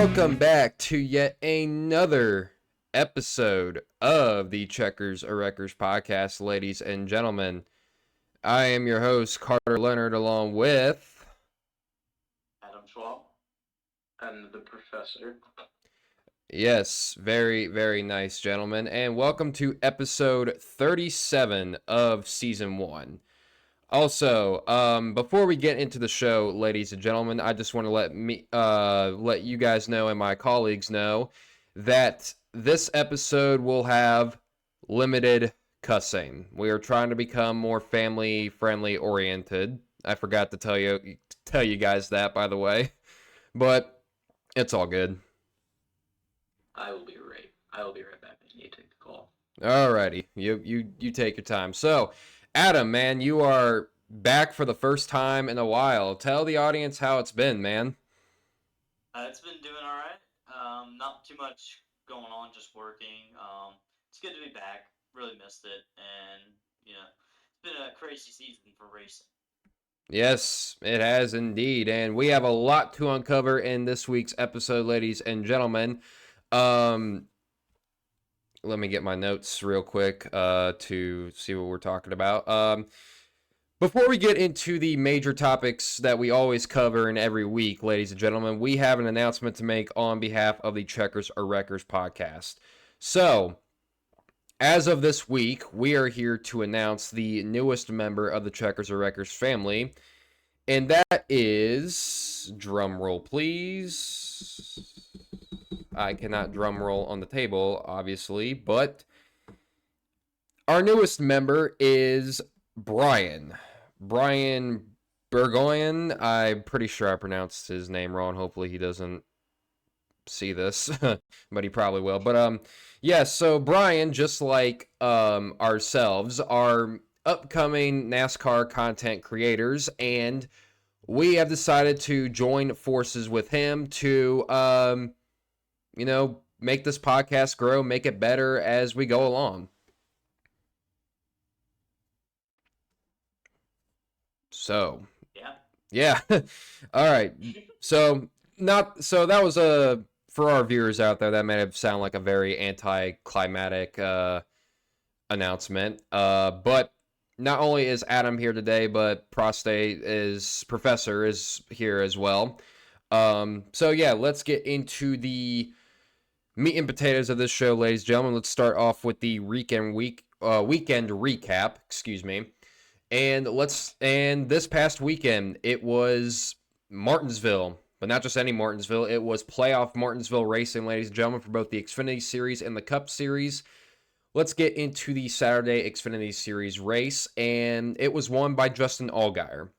Welcome back to yet another episode of the Checkers or Wreckers podcast, ladies and gentlemen. I am your host, Carter Leonard, along with Adam Schwab and the professor. Yes, very, very nice, gentlemen. And welcome to episode 37 of season 1. Also, before we get into the show, ladies and gentlemen, I just want to let you guys know and my colleagues know that this episode will have limited cussing. We are trying to become more family-friendly oriented. I forgot to tell you guys that, by the way, but it's all good. I will be right back. You take the call. Alrighty, you take your time. So, Adam, man, you are back for the first time in a while. Tell the audience how it's been, man. It's been doing all right. Not too much going on, just working. It's good to be back. Really missed it, and it's been a crazy season for racing. Yes, it has indeed, and we have a lot to uncover in this week's episode, ladies and gentlemen. Let me get my notes real quick to see what we're talking about. Before we get into the major topics that we always cover in every week, ladies and gentlemen, we have an announcement to make on behalf of the Checkers or Wreckers podcast. So, as of this week, we are here to announce the newest member of the Checkers or Wreckers family, and that is, drum roll please. I cannot drum roll on the table, obviously, but our newest member is Brian Burgoyne. I'm pretty sure I pronounced his name wrong. Hopefully he doesn't see this, but he probably will. But yeah, so Brian, just like ourselves, are upcoming NASCAR content creators, and we have decided to join forces with him to make this podcast grow, make it better as we go along. So, yeah. All right. So that was for our viewers out there, that may have sounded like a very anticlimactic announcement. But not only is Adam here today, but Professor is here as well. So yeah, let's get into the meat and potatoes of this show, ladies and gentlemen. Let's start off with the weekend recap. Excuse me. And this past weekend, it was Martinsville, but not just any Martinsville. It was playoff Martinsville racing, ladies and gentlemen, for both the Xfinity Series and the Cup Series. Let's get into the Saturday Xfinity Series race, and it was won by Justin Allgaier.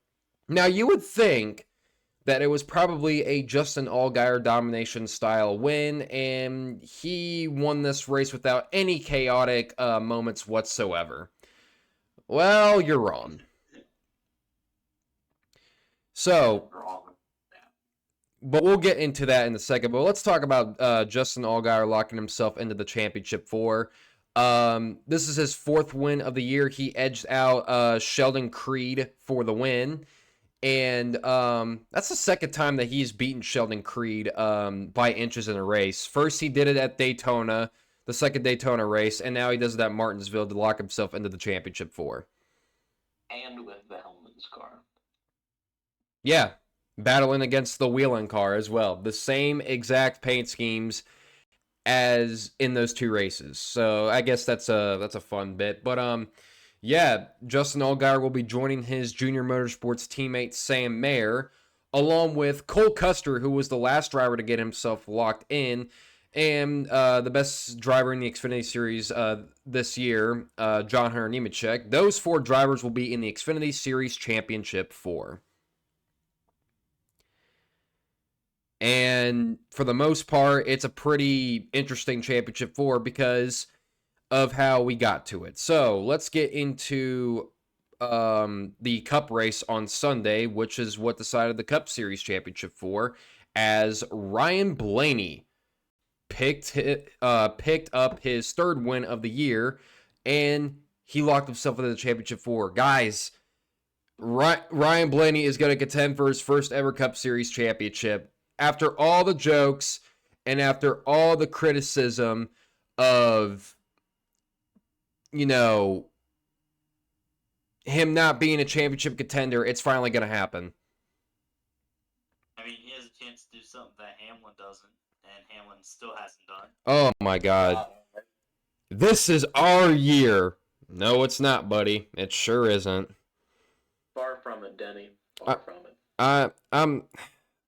Now, you would think that it was probably a Justin Allgaier domination style win, and he won this race without any chaotic moments whatsoever. Well, you're wrong. So, but we'll get into that in a second. But let's talk about Justin Allgaier locking himself into the Championship 4. This is his 4th win of the year. He edged out Sheldon Creed for the win. And that's the second time that he's beaten Sheldon Creed by inches in a race. First, he did it at Daytona, the second Daytona race, and now he does it at Martinsville to lock himself into the Championship 4. And with the Hellman's car. Yeah, battling against the Whelen car as well. The same exact paint schemes as in those 2 races. So I guess that's a fun bit. But yeah, Justin Allgaier will be joining his Junior Motorsports teammate Sam Mayer, along with Cole Custer, who was the last driver to get himself locked in, and the best driver in the Xfinity Series this year, John Hunter Nemechek. Those 4 drivers will be in the Xfinity Series Championship 4. And for the most part, it's a pretty interesting Championship 4 because of how we got to it. So let's get into the Cup race on Sunday, which is what decided the Cup Series Championship 4, as Ryan Blaney picked up his 3rd win of the year, and he locked himself into the Championship 4. Guys, Ryan Blaney is going to contend for his first ever Cup Series championship. After all the jokes, and after all the criticism of, you know, him not being a championship contender, it's finally going to happen. I mean, he has a chance to do something that Hamlin doesn't, and Hamlin still hasn't done. Oh my God. This is our year. No, it's not, buddy. It sure isn't. Far from it, Denny. Far from it.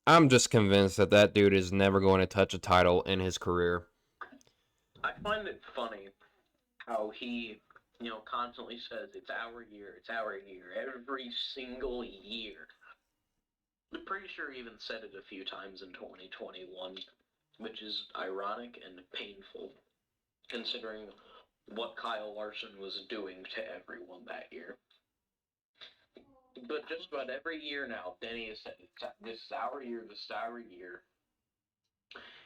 I'm just convinced that dude is never going to touch a title in his career. I find it funny how he, constantly says it's our year, every single year. I'm pretty sure he even said it a few times in 2021, which is ironic and painful, considering what Kyle Larson was doing to everyone that year. But just about every year now, Denny has said, this is our year, this is our year.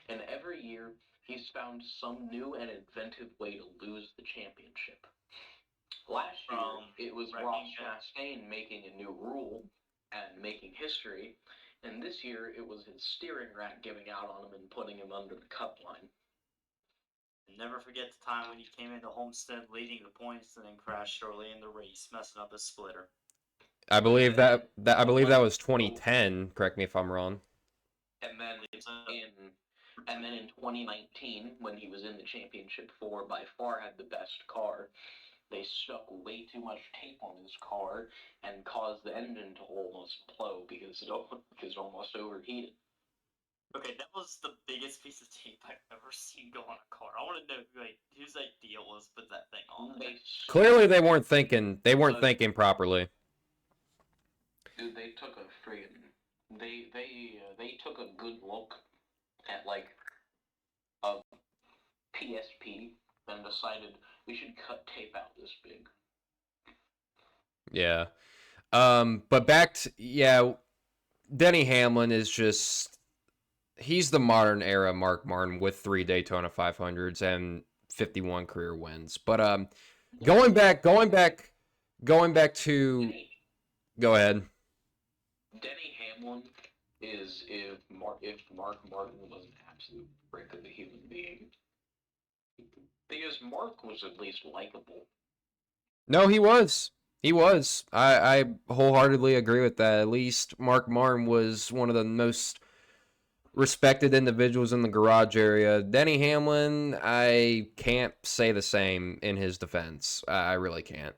And every year, he's found some new and inventive way to lose the championship. Last year, it was Ross Chastain making a new rule and making history. And this year, it was his steering rack giving out on him and putting him under the cup line. And never forget the time when he came into Homestead leading the points and then crashed early in the race, messing up his splitter. I believe that was 2010. Correct me if I'm wrong. And then in 2019, when he was in the championship 4, by far had the best car. They stuck way too much tape on his car and caused the engine to almost blow because it almost overheated. Okay, that was the biggest piece of tape I've ever seen go on a car. I want to know whose idea was to put that thing on there. Clearly, they weren't thinking. They weren't thinking properly. Dude, they took a friggin' they took a good look at like a PSP and decided we should cut tape out this big. Yeah. But Denny Hamlin is just, he's the modern era Mark Martin with 3 Daytona 500s and 51 career wins. But going back to, go ahead. Denny Hamlin is if Mark Martin was an absolute brick of a human being. Because Mark was at least likable. No, he was. He was. I wholeheartedly agree with that. At least Mark Martin was one of the most respected individuals in the garage area. Denny Hamlin, I can't say the same in his defense. I really can't.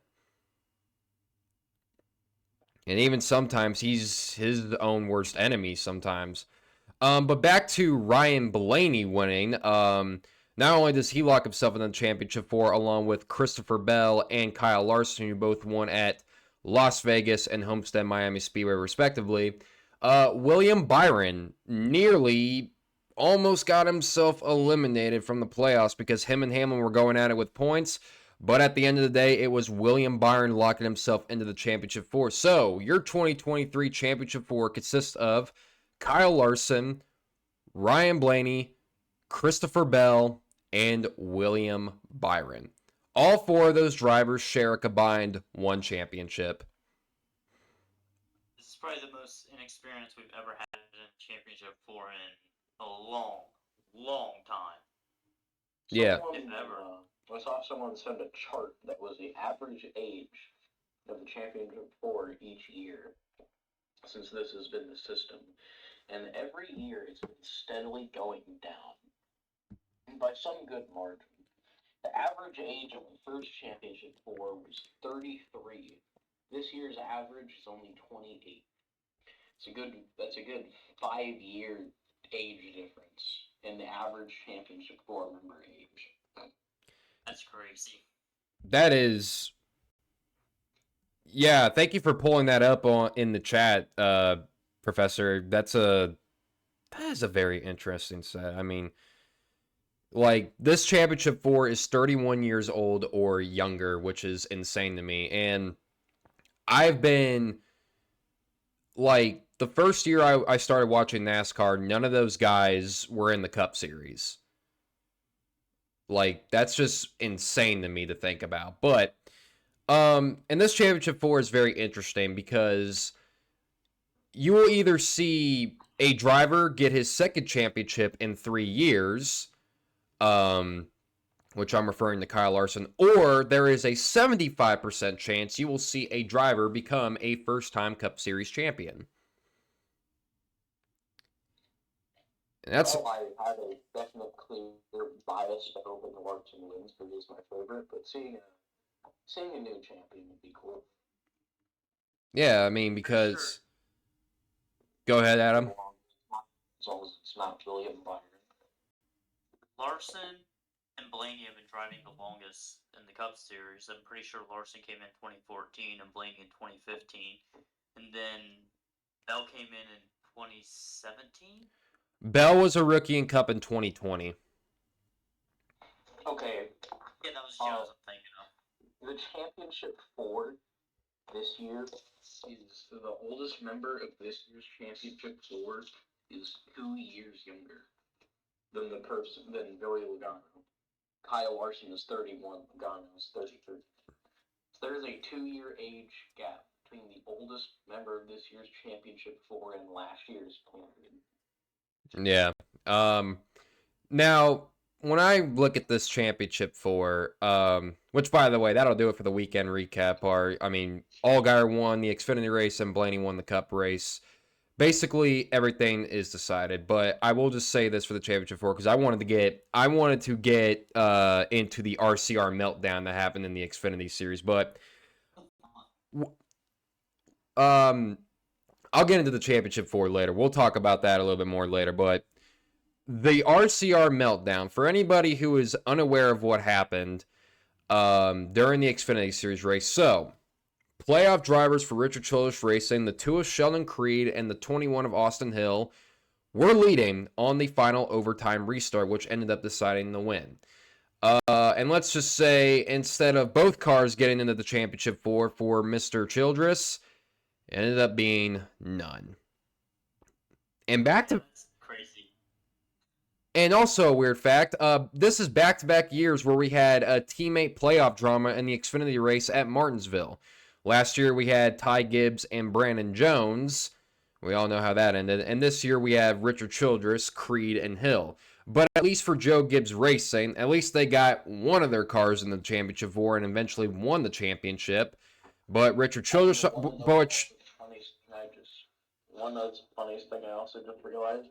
And even sometimes he's his own worst enemy sometimes. But back to Ryan Blaney winning. Not only does he lock himself in the championship 4, along with Christopher Bell and Kyle Larson, who both won at Las Vegas and Homestead Miami Speedway, respectively, William Byron nearly almost got himself eliminated from the playoffs because him and Hamlin were going at it with points. But at the end of the day, it was William Byron locking himself into the championship 4. So your 2023 championship 4 consists of Kyle Larson, Ryan Blaney, Christopher Bell, and William Byron. All 4 of those drivers share a combined 1 championship. This is probably the most inexperienced we've ever had in a championship 4 in a long, long time. Yeah. I saw someone send a chart that was the average age of the championship 4 each year since this has been the system. And every year it's been steadily going down. By some good margin. The average age of the first championship 4 was 33. This year's average is only 28. That's a good 5-year age difference in the average championship 4 member age. That's crazy. That is. Yeah, thank you for pulling that up in the chat, Professor. That is a very interesting set. I mean, like, this championship 4 is 31 years old or younger, which is insane to me. And I've been, like, the first year I started watching NASCAR, none of those guys were in the Cup Series. Like, that's just insane to me to think about. But, and this championship 4 is very interesting because you will either see a driver get his second championship in 3 years, which I'm referring to Kyle Larson, or there is a 75% chance you will see a driver become a first-time Cup Series champion. And that's I have a definite clear bias to hoping Larson wins because he's my favorite, but seeing a new champion would be cool. yeah, I mean, because go ahead, Adam. As long as it's not William Byron. Larson and Blaney have been driving the longest in the Cup Series. I'm pretty sure Larson came in 2014 and Blaney in 2015, and then Bell came in 2017. Bell was a rookie in Cup in 2020. Okay. Yeah, that was the year I was thinking of. The championship 4 this year is the oldest member of this year's championship 4 is 2 years younger than Joey Logano. Kyle Larson is 31, Logano is 33. So there's a 2-year age gap between the oldest member of this year's championship 4 and last year's champion. Yeah. Now, when I look at this championship 4, which, by the way, that'll do it for the weekend recap. Allgaier won the Xfinity race and Blaney won the Cup race. Basically, everything is decided, but I will just say this for the championship 4 because I wanted to get into the RCR meltdown that happened in the Xfinity series, but I'll get into the championship 4 later. We'll talk about that a little bit more later, but the RCR meltdown, for anybody who is unaware of what happened during the Xfinity Series race, so playoff drivers for Richard Childress Racing, the 2 of Sheldon Creed and the 21 of Austin Hill, were leading on the final overtime restart, which ended up deciding the win. And let's just say, instead of both cars getting into the championship 4 for Mr. Childress, it ended up being none. And That's crazy. And also a weird fact, this is back-to-back years where we had a teammate playoff drama in the Xfinity race at Martinsville. Last year we had Ty Gibbs and Brandon Jones. We all know how that ended. And this year we have Richard Childress, Creed, and Hill. But at least for Joe Gibbs Racing, at least they got one of their cars in the championship 4 and eventually won the championship. But Richard Childress... One of the funniest thing I also just realized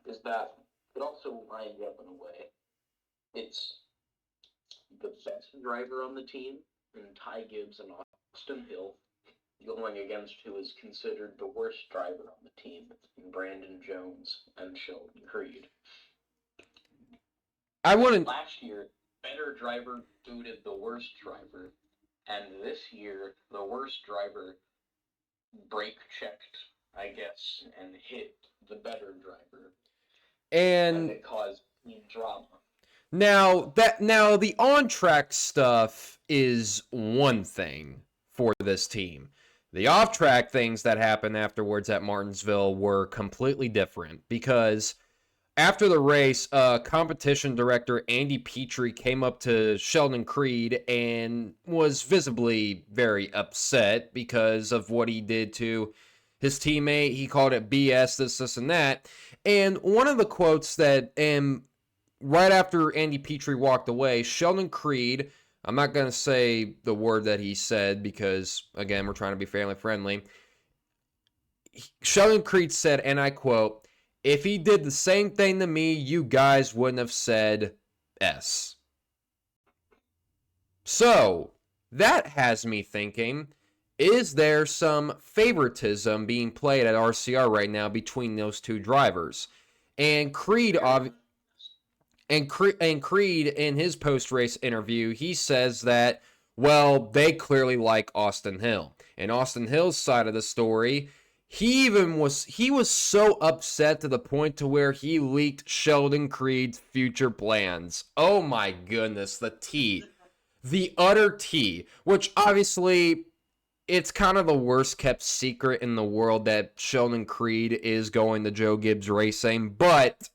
is that it also lines up in a way. It's the best driver on the team in Ty Gibbs and Austin Hill going against who is considered the worst driver on the team, Brandon Jones and Sheldon Creed. Last year, better driver booted the worst driver, and this year, the worst driver brake checked, I guess, and hit the better driver. And it caused drama. Now the on-track stuff is one thing for this team. The off-track things that happened afterwards at Martinsville were completely different because after the race, competition director Andy Petrie came up to Sheldon Creed and was visibly very upset because of what he did to his teammate. He called it BS, this, and that. And one of the quotes that, right after Andy Petrie walked away, Sheldon Creed, I'm not going to say the word that he said because, again, we're trying to be family friendly. Sheldon Creed said, and I quote, "If he did the same thing to me, you guys wouldn't have said S." So, that has me thinking, is there some favoritism being played at RCR right now between those two drivers? And Creed, Creed in his post-race interview, he says that, well, they clearly like Austin Hill. And Austin Hill's side of the story, he was so upset to the point to where he leaked Sheldon Creed's future plans. Oh my goodness, the tea. The utter tea, which obviously it's kind of the worst kept secret in the world that Sheldon Creed is going to Joe Gibbs Racing, but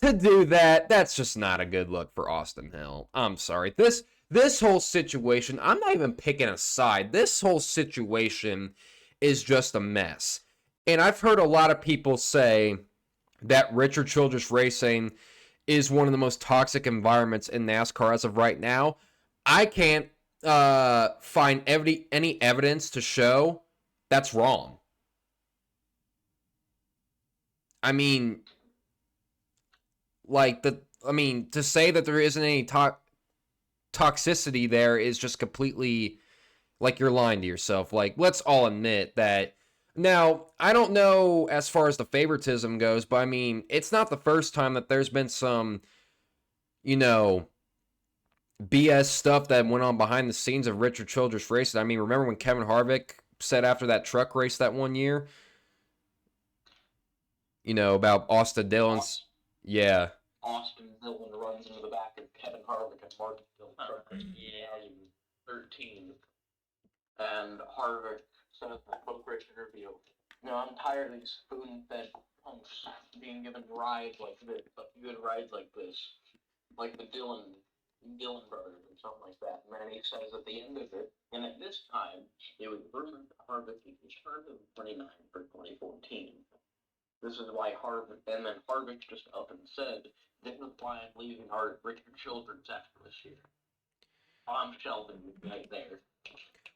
to do that, that's just not a good look for Austin Hill. I'm sorry. This whole situation, I'm not even picking a side. This whole situation is just a mess. And I've heard a lot of people say that Richard Childress Racing is one of the most toxic environments in NASCAR as of right now. I can't find any evidence to show that's wrong. I mean, to say that there isn't any toxicity there is just completely like you're lying to yourself. Like, let's all admit that. Now, I don't know as far as the favoritism goes, but I mean, it's not the first time that there's been some, BS stuff that went on behind the scenes of Richard Childress Racing. I mean, remember when Kevin Harvick said after that truck race that one year, about Austin Dillon's. Yeah. Austin Dillon runs into the back of Kevin Harvick at Martinsville truck race in 2013. And Harvick said in the post-race interview, I'm tired of these spoon-fed punks being given rides like this, but good rides like this, like the Dillon brothers or something like that. And then he says at the end of it, and at this time, it was rumored that Harvick would return to 29 for 2014. This is why Harvick, and then Harvick just up and said, this is why I'm leaving Richard Childress after this year. I'm Sheldon right there.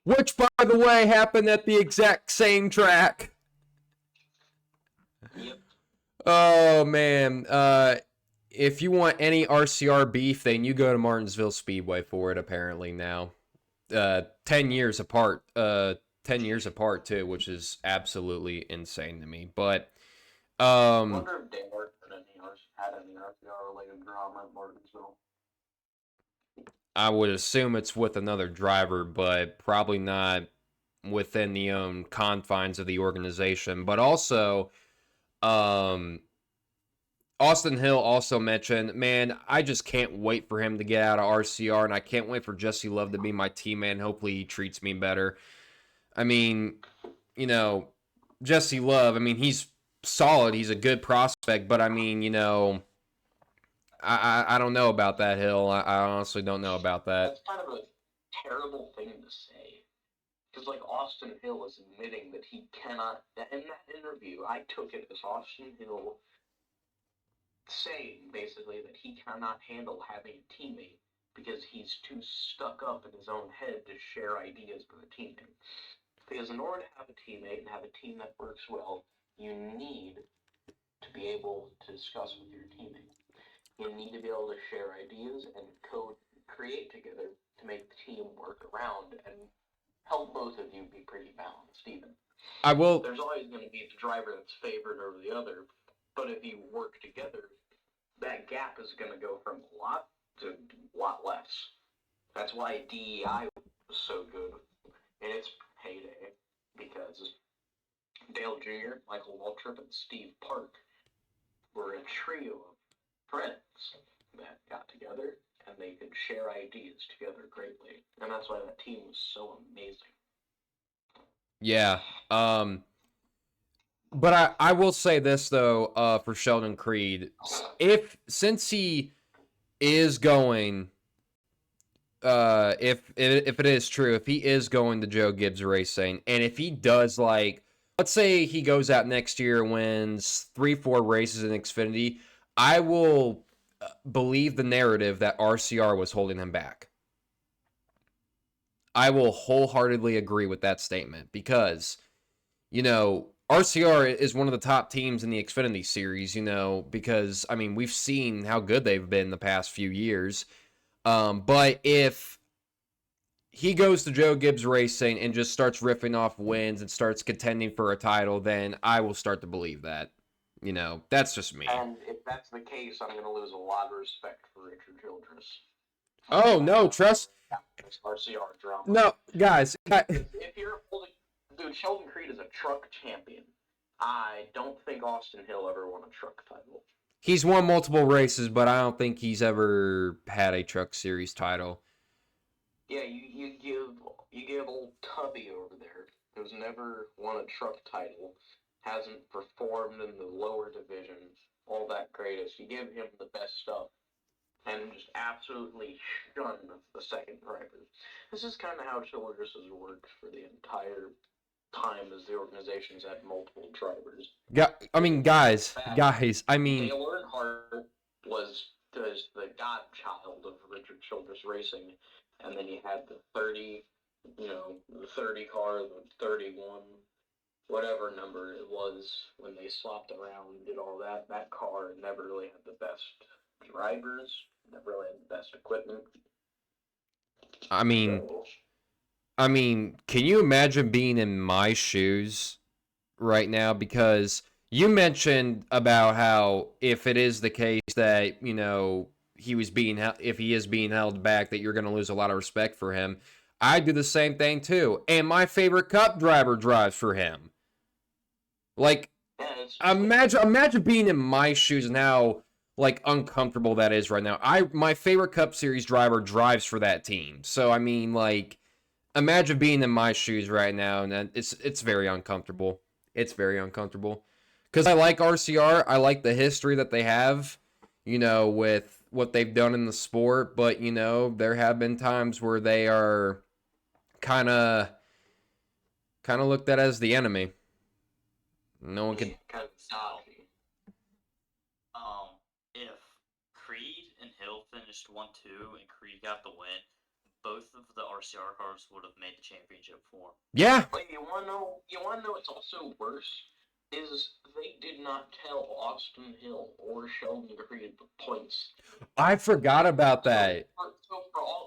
Which, by the way, happened at the exact same track. Yep. Oh, man. If you want any RCR beef, then you go to Martinsville Speedway for it, apparently, now. 10 years apart. 10 years apart, too, which is absolutely insane to me. But, I wonder if Dan Martin had any RCR-related drama at Martinsville. I would assume it's with another driver, but probably not within the confines of the organization. But also, Austin Hill also mentioned, man, I just can't wait for him to get out of RCR, and I can't wait for Jesse Love to be my teammate, and hopefully he treats me better. I mean, Jesse Love, I mean, he's solid. He's a good prospect, but I mean, I don't know about that, Hill. I honestly don't know about that. That's kind of a terrible thing to say. Because, Austin Hill is admitting that he cannot... In that interview, I took it as Austin Hill saying, basically, that he cannot handle having a teammate because he's too stuck up in his own head to share ideas with a teammate. Because in order to have a teammate and have a team that works well, you need to be able to discuss with your teammate. You need to be able to share ideas and create together to make the team work around and help both of you be pretty balanced, even. There's always going to be the driver that's favored over the other, but if you work together, that gap is going to go from a lot to a lot less. That's why DEI was so good in its heyday, because Dale Jr., Michael Waltrip, and Steve Park were a trio of friends that got together and they could share ideas together greatly, and that's why that team was so amazing. Yeah. But I will say this though, for Sheldon Creed, since he is going, if it is true, if he is going to Joe Gibbs Racing, and if he does let's say he goes out next year and wins 3-4 races in Xfinity, I will believe the narrative that RCR was holding him back. I will wholeheartedly agree with that statement because, RCR is one of the top teams in the Xfinity series, because, I mean, we've seen how good they've been the past few years. But if he goes to Joe Gibbs Racing and just starts riffing off wins and starts contending for a title, then I will start to believe that. That's just me. And if that's the case, I'm going to lose a lot of respect for Richard Childress. Oh, no, trust... RCR drama. No, guys. If you're holding... Dude, Sheldon Creed is a truck champion. I don't think Austin Hill ever won a truck title. He's won multiple races, but I don't think he's ever had a Truck Series title. Yeah, you give old Tubby over there, who's never won a truck title, hasn't performed in the lower divisions, all that greatest. You give him the best stuff, and just absolutely shun the second driver. This is kind of how Childress has worked for the entire time as the organization's had multiple drivers. I mean, guys, I mean, Dale Earnhardt was the godchild of Richard Childress Racing, and then you had the 30, the 30 car, the 31, whatever number it was when they swapped around and did all that. That car never really had the best drivers, never really had the best equipment. I mean, So, can you imagine being in my shoes right now? Because you mentioned about how if it is the case that, if he is being held back, that you're going to lose a lot of respect for him. I do the same thing too. And my favorite Cup driver drives for him. Like, yeah, imagine being in my shoes and how like uncomfortable that is right now. My favorite Cup Series driver drives for that team. So I mean, like, imagine being in my shoes right now, and it's very uncomfortable. It's very uncomfortable. Because I like RCR. I like the history that they have, with what they've done in the sport. But, there have been times where they are kind of looked at as the enemy. No one can. kind of salty. If Creed and Hill finished 1-2 and Creed got the win, both of the RCR cars would have made the championship for. Yeah. But you wanna know what's also worse is they did not tell Austin Hill or Sheldon Creed the points. I forgot about that.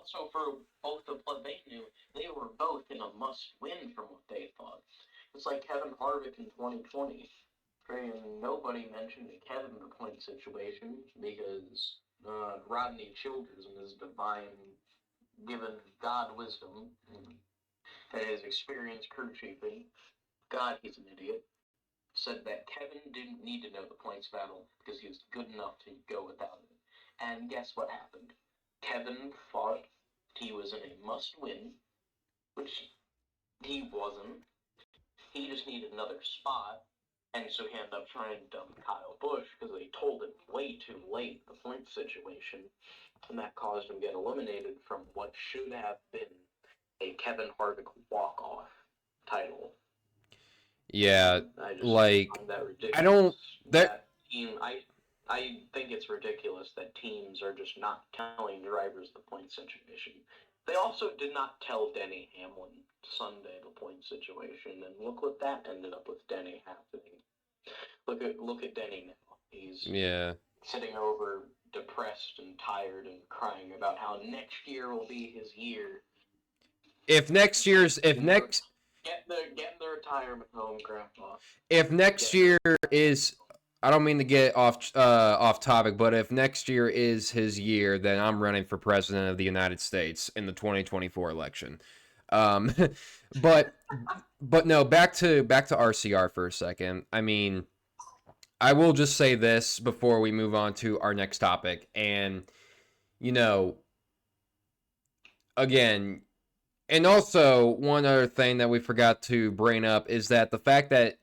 So for both of what they knew, they were both in a must-win from what they thought. It's like Kevin Harvick in 2020. Nobody mentioned Kevin the point situation because Rodney Childers and his divine given God wisdom and his experience crew chiefing, God, he's an idiot, said that Kevin didn't need to know the points battle because he was good enough to go without it. And guess what happened? Kevin thought he was in a must-win, which he wasn't. He just needed another spot, and so he ended up trying to dump Kyle Busch because they told him way too late the point situation, and that caused him to get eliminated from what should have been a Kevin Harvick walk-off title. Yeah, I just like, find that ridiculous. I don't. That team, I think it's ridiculous that teams are just not telling drivers the point situation. They also did not tell Denny Hamlin Sunday the point situation, and look what that ended up with Denny happening. Look at Denny now. He's sitting over depressed and tired and crying about how next year will be his year. Getting the retirement home, Grandpa. If next year is, I don't mean to get off topic, but if next year is his year, then I'm running for president of the United States in the 2024 election. But no, back to RCR for a second. I mean, I will just say this before we move on to our next topic, and again. And also, one other thing that we forgot to bring up is that the fact that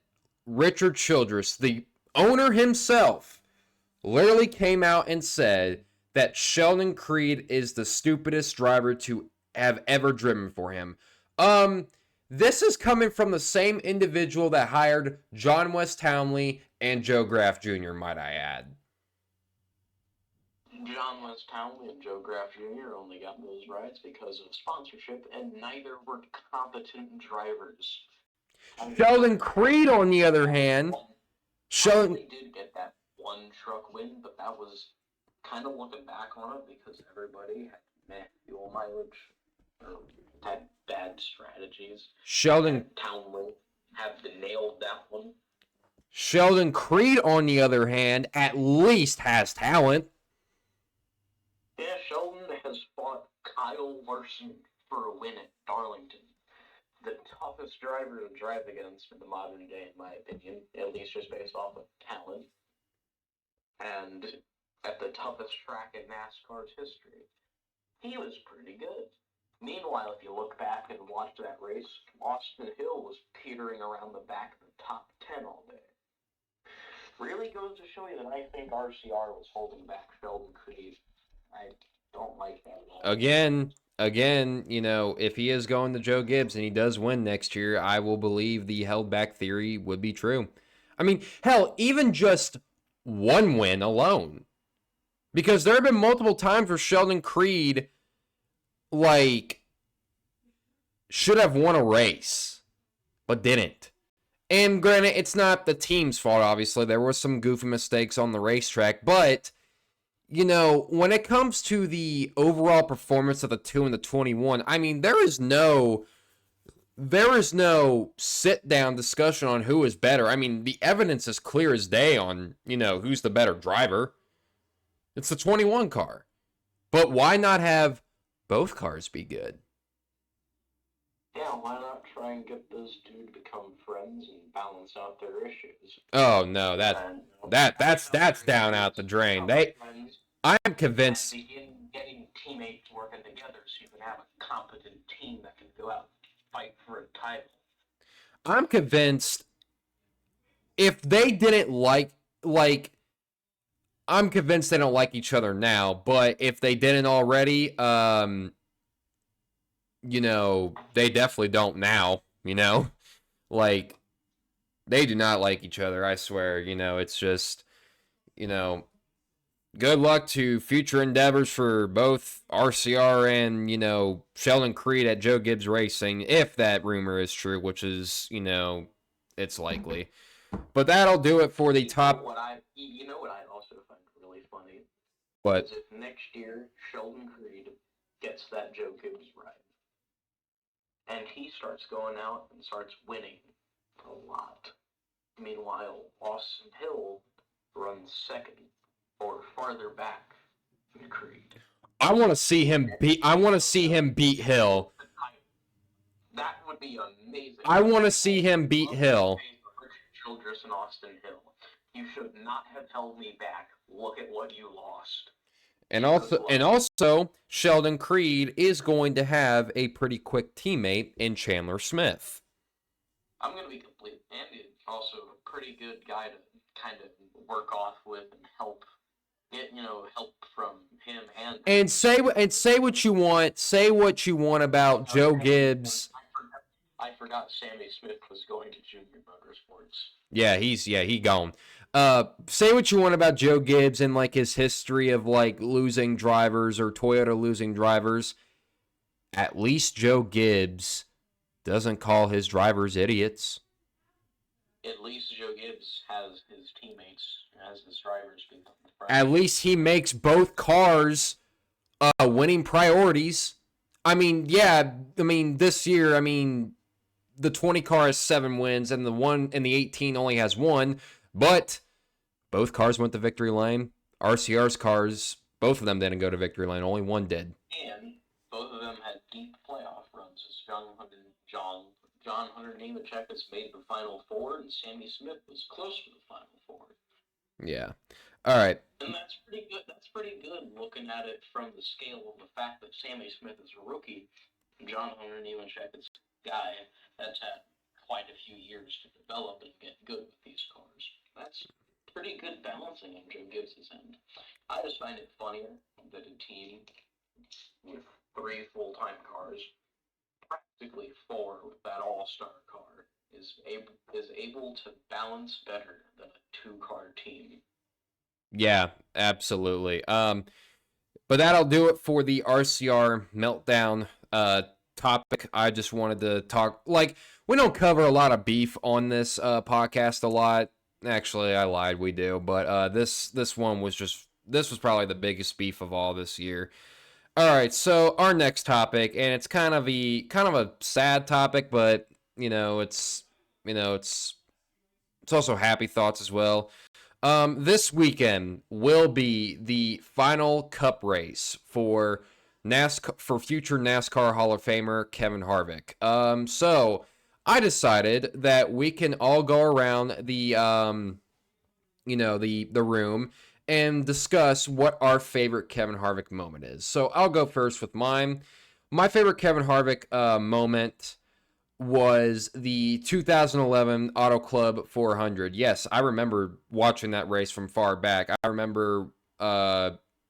Richard Childress, the owner himself, literally came out and said that Sheldon Creed is the stupidest driver to have ever driven for him. This is coming from the same individual that hired John West Townley and Joe Graf Jr., might I add. John West Townley and Joe Graf Jr. only got those rides because of sponsorship, and neither were competent drivers. Sheldon Creed, on the other hand, did get that one truck win, but that was kind of looking back on it because everybody had meh fuel mileage or had bad strategies. Townley had nailed that one. Sheldon Creed, on the other hand, at least has talent. Yeah, Sheldon has fought Kyle Larson for a win at Darlington. The toughest driver to drive against in the modern day, in my opinion, at least just based off of talent. And at the toughest track in NASCAR's history, he was pretty good. Meanwhile, if you look back and watch that race, Austin Hill was petering around the back of the top 10 all day. Really goes to show you that I think RCR was holding back Sheldon Creed. I don't like that at all. again, you know, if he is going to Joe Gibbs and he does win next year, I will believe the held back theory would be true. I mean, hell, even just one win alone. Because there have been multiple times where Sheldon Creed, like, should have won a race, but didn't. And granted, it's not the team's fault, obviously. There were some goofy mistakes on the racetrack, but, you know, when it comes to the overall performance of the 2 and the 21, I mean, there is no sit-down discussion on who is better. I mean, the evidence is clear as day on, you know, who's the better driver. It's the 21 car. But why not have both cars be good? Yeah, why not try and get those two to become friends and balance out their issues? Oh no, that's down out the drain. I'm convinced. Begin getting teammates working together so you can have a competent team that can go out and fight for a title. I'm convinced if they didn't like, I'm convinced they don't like each other now, but if they didn't already, you know, they definitely don't now, you know? Like, they do not like each other, I swear. You know, it's just, you know, good luck to future endeavors for both RCR and, you know, Sheldon Creed at Joe Gibbs Racing, if that rumor is true, which is, you know, it's likely. But that'll do it for the top. You know what I also find really funny? What? Is if next year Sheldon Creed gets that Joe Gibbs ride, and he starts going out and starts winning a lot. Meanwhile, Austin Hill runs second or farther back than Creed. I want to see him beat Hill. That would be amazing. I want to see him beat Hill. Childress and Austin Hill. You should not have held me back. Look at what you lost. And also, Sheldon Creed is going to have a pretty quick teammate in Chandler Smith. I'm going to be complete. Andy also a pretty good guy to kind of work off with and help get, you know, help from him and say what you want. Say what you want about Joe Gibbs. I forgot Sammy Smith was going to Junior Motorsports. Yeah, he gone. Say what you want about Joe Gibbs and like his history of like losing drivers or Toyota losing drivers. At least Joe Gibbs doesn't call his drivers idiots. At least Joe Gibbs has his teammates as his drivers become friends. At least he makes both cars winning priorities. I mean, yeah, this year, the 20 car has 7 wins and the one in the 18 only has 1, but both cars went to victory lane. RCR's cars, both of them didn't go to victory lane, only one did. And both of them had deep playoff runs. As John Hunter Nemechek has made the Final Four, and Sammy Smith was close to the Final Four. Yeah. All right. And that's pretty good. That's pretty good looking at it from the scale of the fact that Sammy Smith is a rookie. John Hunter Nemechek is a guy that's had quite a few years to develop and get good with these cars. That's pretty good balancing on Joe Gibbs' end. I just find it funnier that a team with 3 full-time cars, practically 4 with that all-star car, is able to balance better than a 2-car team. Yeah, absolutely. But that'll do it for the RCR meltdown topic. I just wanted to talk, we don't cover a lot of beef on this podcast a lot. Actually, I lied, we do, but this one was this was probably the biggest beef of all this year. All right, so our next topic, and it's kind of a sad topic, but it's also happy thoughts as well. This weekend will be the final Cup race for future NASCAR Hall of Famer Kevin Harvick. So I decided that we can all go around the room and discuss what our favorite Kevin Harvick moment is. So I'll go first with mine. My favorite Kevin Harvick moment was the 2011 Auto Club 400. Yes, I remember watching that race from far back. I remember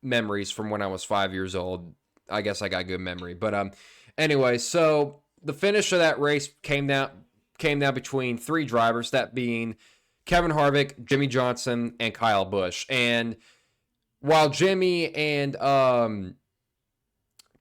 memories from when I was 5 years old. I guess I got good memory. But anyway, so the finish of that race came down between three drivers, that being Kevin Harvick, Jimmy Johnson, and Kyle Busch. And while Jimmy and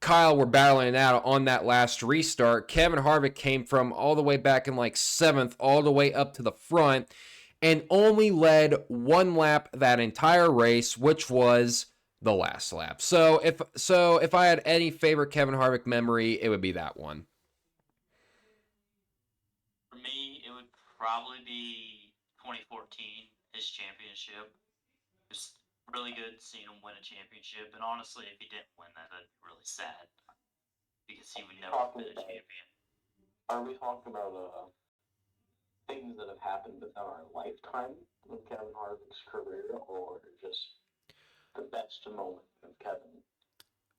Kyle were battling it out on that last restart, Kevin Harvick came from all the way back in like 7th all the way up to the front and only led one lap that entire race, which was the last lap. So if I had any favorite Kevin Harvick memory, it would be that one. For me, it would probably be 2014, his championship. It was really good seeing him win a championship, and honestly, if he didn't win that, I'd be really sad because he would never have been a champion. Are we talking about things that have happened within our lifetime of Kevin Harvick's career, or just the best moment of Kevin?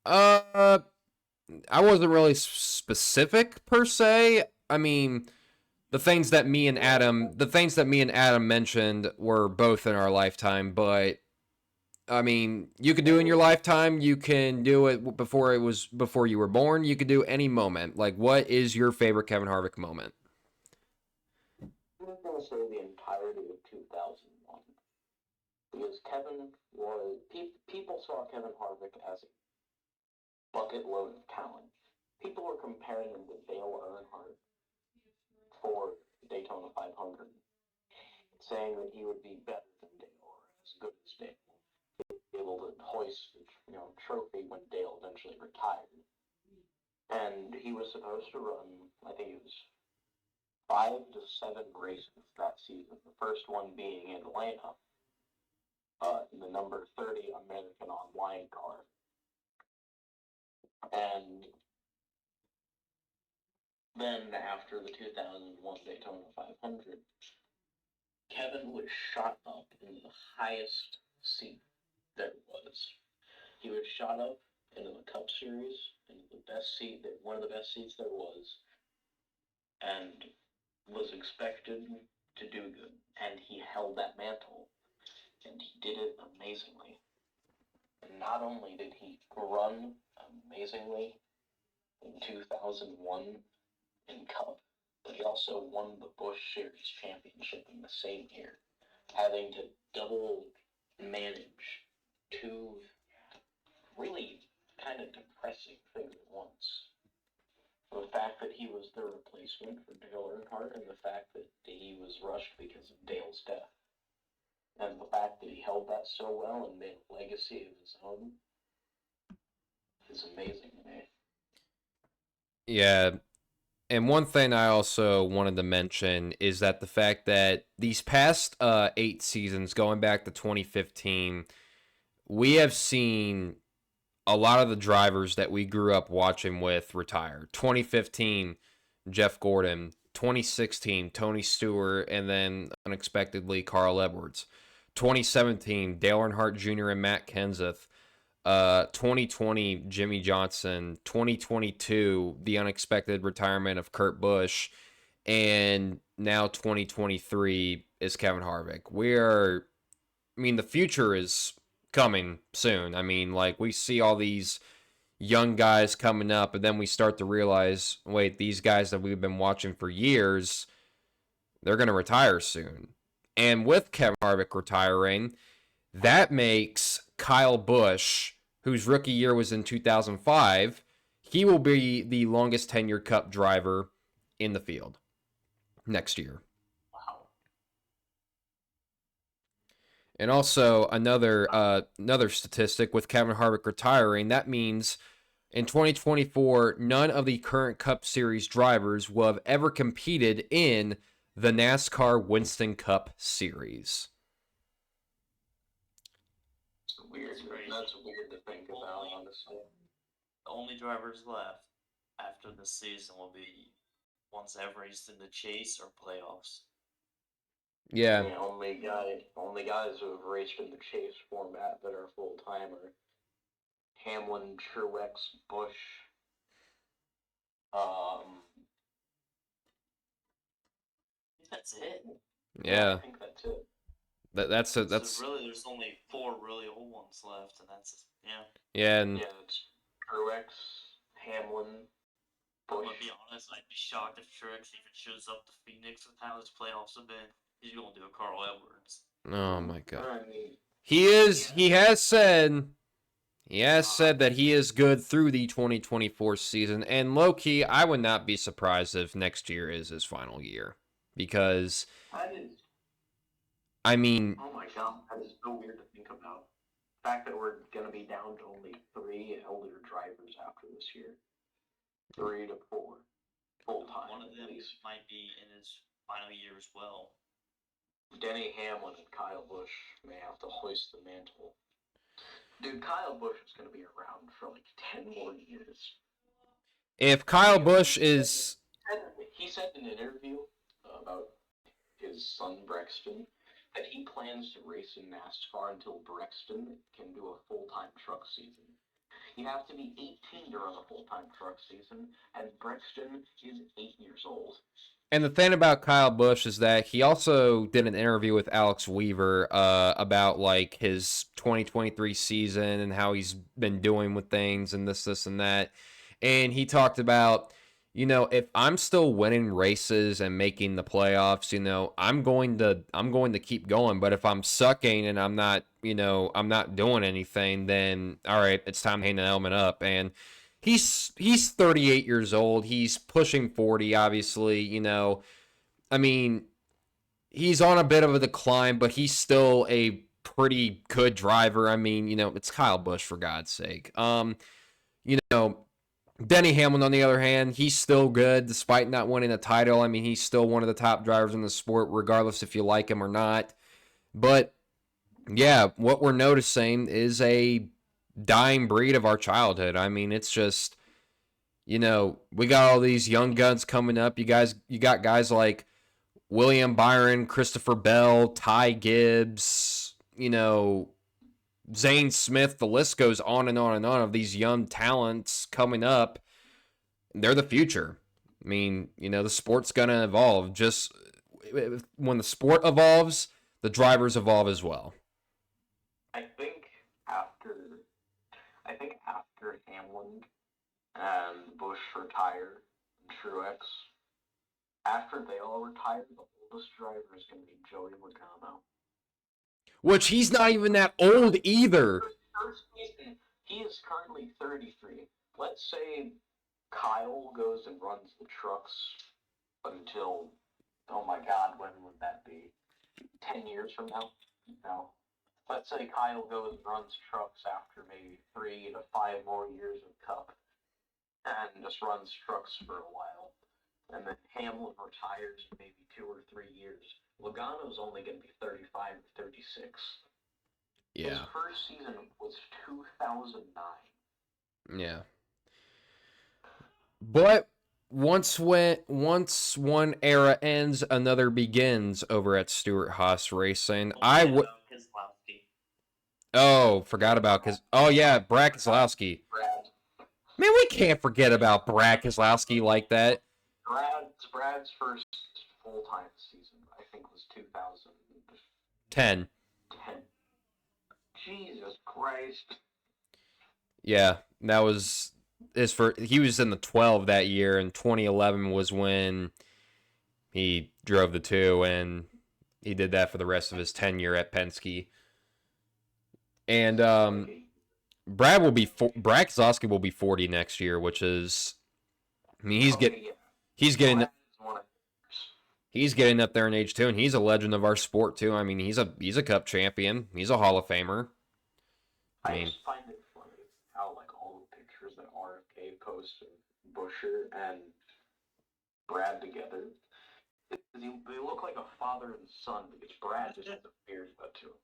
I wasn't really specific per se. I mean, the things that me and Adam mentioned were both in our lifetime, but I mean, you could do in your lifetime, you can do it before you were born, you could do any moment. Like, what is your favorite Kevin Harvick moment? I'm going to say the entirety of 2001. Because people saw Kevin Harvick as a bucket load of talent. People were comparing him to Dale Earnhardt for Daytona 500, saying that he would be better than Dale or as good as Dale, able to hoist the trophy when Dale eventually retired. And he was supposed to run, I think it was 5 to 7 races that season. The first one being in Atlanta, in the number 30 American Online car. And then after the 2001 Daytona 500, Kevin was shot up in the highest seat there was. He was shot up into the Cup Series, into the best seat, one of the best seats there was, and was expected to do good. And he held that mantle, and he did it amazingly. And not only did he run amazingly in 2001 in Cup, but he also won the Busch Series championship in the same year, having to double manage two really kind of depressing things at once. The fact that he was the replacement for Dale Earnhardt, and the fact that he was rushed because of Dale's death. And the fact that he held that so well and made a legacy of his own is amazing to me. Yeah. And one thing I also wanted to mention is that the fact that these past 8 seasons, going back to 2015, we have seen a lot of the drivers that we grew up watching with retire. 2015, Jeff Gordon. 2016, Tony Stewart, and then unexpectedly Carl Edwards. 2017, Dale Earnhardt Jr. and Matt Kenseth. 2020, Jimmy Johnson. 2022, the unexpected retirement of Kurt Busch. And now 2023 is Kevin Harvick. The future is coming soon. I mean, like, we see all these young guys coming up, and then we start to realize, wait, these guys that we've been watching for years, they're going to retire soon. And with Kevin Harvick retiring, that makes Kyle Busch, whose rookie year was in 2005, he will be the longest tenured Cup driver in the field next year. Wow. And also another statistic with Kevin Harvick retiring, that means in 2024, none of the current Cup Series drivers will have ever competed in the NASCAR Winston Cup Series. Weird. That's weird to think about, honestly. The only drivers left after the season will be ones that have raced in the chase or playoffs. Yeah. The only guys who have raced in the chase format that are full time are Hamlin, Truex, Busch. That's it. Yeah. I think that's it. That's so really, there's only 4 really old ones left, and that's yeah. And Yeah, it's Truex, Hamlin, I'm Busch. gonna be honest. I'd be shocked if Truex even shows up to Phoenix with how his playoffs have been. He's gonna do a Carl Edwards. Oh my god. I mean, He has said that he is good through the 2024 season, and low key, I would not be surprised if next year is his final year, because that is, I mean, oh my god, that is so weird to think about. The fact that we're gonna be down to only 3 elder drivers after this year. 3 to 4 full time. One of them might be in his final year as well. Denny Hamlin and Kyle Busch may have to hoist the mantle. Dude, Kyle Busch is going to be around for like 10 more years. if Kyle Busch is, He said in an interview about his son Brexton that he plans to race in NASCAR until Brexton can do a full-time truck season. You have to be 18 to run a full-time truck season, and Brexton is 8 years old. and the thing about Kyle Busch is that he also did an interview with Alex Weaver about like his 2023 season and how he's been doing with things and this and that. And he talked about, you know, if I'm still winning races and making the playoffs, you know, I'm going to keep going. But if I'm sucking and I'm not, you know, I'm not doing anything, then all right, it's time to hang the helmet up. And he's 38 years old. He's pushing 40, obviously, you know. I mean, he's on a bit of a decline, but he's still a pretty good driver. I mean, you know, it's Kyle Busch, for God's sake. You know, Denny Hamlin, on the other hand, he's still good despite not winning a title. I mean, he's still one of the top drivers in the sport, regardless if you like him or not. But yeah, what we're noticing is a dying breed of our childhood. I mean, it's just, you know, we got all these young guns coming up. You got guys like William Byron, Christopher Bell, Ty Gibbs, you know, Zane Smith, the list goes on and on and on of these young talents coming up. They're the future. I mean, you know, the sport's going to evolve. Just when the sport evolves, the drivers evolve as well. I think after Hamlin and Busch retire, and Truex, after they all retire, the oldest driver is going to be Joey Logano. Which he's not even that old either. First season, he is currently 33. Let's say Kyle goes and runs the trucks until, oh my god, when would that be? 10 years from now? No. Let's say Kyle goes and runs trucks after maybe 3 to 5 more years of Cup and just runs trucks for a while. And then Hamlin retires in maybe 2 or 3 years. Logano's only going to be 35 or 36. Yeah. His first season was 2009. Yeah. But once one era ends, another begins over at Stewart-Haas Racing. Forgot about Brad Keselowski. Man, we can't forget about Brad Keselowski like that. Brad's first full-time season, I think, was 2010. Jesus Christ. Yeah, that was his first. He was in the 12 that year, and 2011 was when he drove the 2, and he did that for the rest of his tenure at Penske. And Brad Keselowski will be 40 next year, which is, I mean, he's getting up there in age too, and he's a legend of our sport too. I mean, he's a Cup champion. He's a Hall of Famer. I just find it funny how like all the pictures that RFK posts of Buescher and Brad together, they look like a father and son because Brad just has a beard cut to him.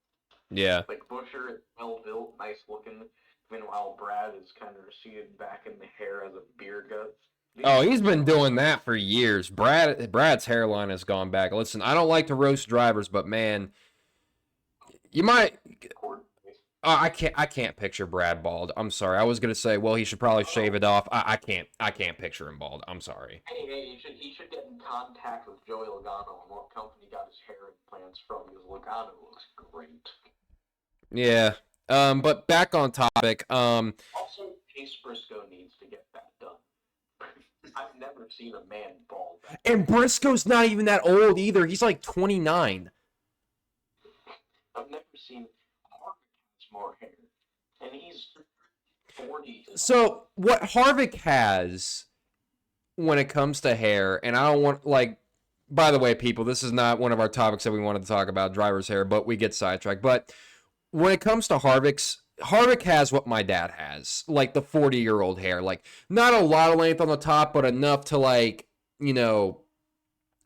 Yeah. Like Buescher is well built, nice looking. Meanwhile, Brad is kind of receded back in the hair as a beard gut. Oh, he's been doing that for years. Brad's hairline has gone back. Listen, I don't like to roast drivers, but man, you might. I can't picture Brad bald. I'm sorry. I was gonna say, well, he should probably shave it off. I can't picture him bald. I'm sorry. Hey, he should get in contact with Joey Logano and what company he got his hair implants from, because Logano looks great. Yeah. But back on topic. Also, Chase Briscoe needs to get that done. I've never seen a man bald. And Briscoe's not even that old either. He's like 29. I've never seen Harvick has more hair, and he's 40. So what Harvick has when it comes to hair, and I don't want, like, by the way, people, this is not one of our topics that we wanted to talk about, driver's hair, but we get sidetracked. But when it comes to Harvick has what my dad has, like the 40-year-old hair. Like, not a lot of length on the top, but enough to, like, you know,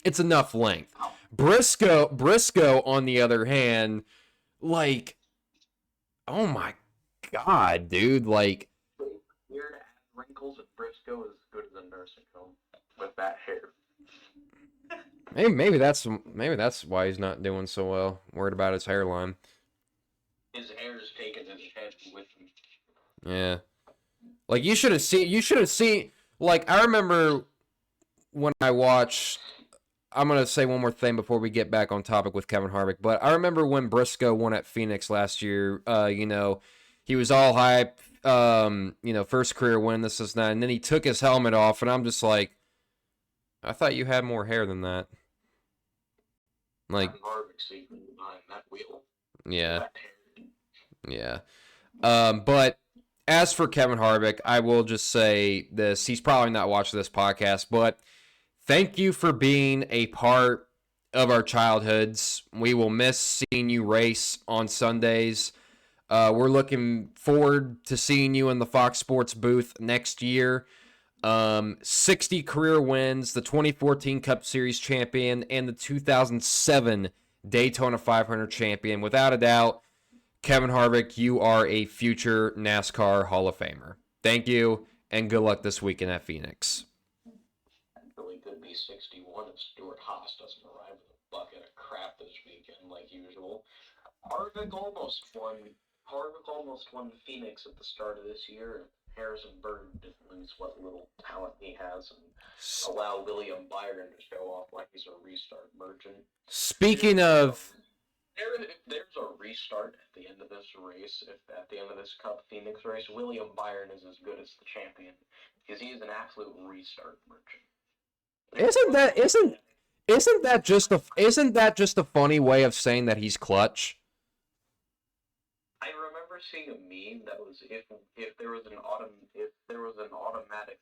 it's enough length. Briscoe, on the other hand, like, oh my God, dude, like, Weird wrinkles at Briscoe is as good as a nursing home with that hair. maybe that's why he's not doing so well. Worried about his hairline. His hair is taken his head with him. Yeah. Like, you should have seen, like, I remember when I watched, I'm going to say one more thing before we get back on topic with Kevin Harvick, but I remember when Briscoe won at Phoenix last year, you know, he was all hype, you know, first career win, this is that, and then he took his helmet off, and I'm just like, I thought you had more hair than that. Like, Harvick secret behind that wheel. yeah. That hair. Yeah. But as for Kevin Harvick, I will just say this. He's probably not watching this podcast, but thank you for being a part of our childhoods. We will miss seeing you race on Sundays. We're looking forward to seeing you in the Fox Sports booth next year. 60 career wins, the 2014 Cup Series champion, and the 2007 Daytona 500 champion. Without a doubt, Kevin Harvick, you are a future NASCAR Hall of Famer. Thank you, and good luck this weekend at Phoenix. Really could be 61 if Stuart Haas doesn't arrive with a bucket of crap this weekend like usual. Harvick almost won Phoenix at the start of this year. Harrison Burton didn't lose what little talent he has and allow William Byron to show off like he's a restart merchant. Speaking of... If there's a restart at the end of this race, if at the end of this Cup Phoenix race, William Byron is as good as the champion because he is an absolute restart merchant. Isn't that just a funny way of saying that he's clutch? I remember seeing a meme that was if there was an automatic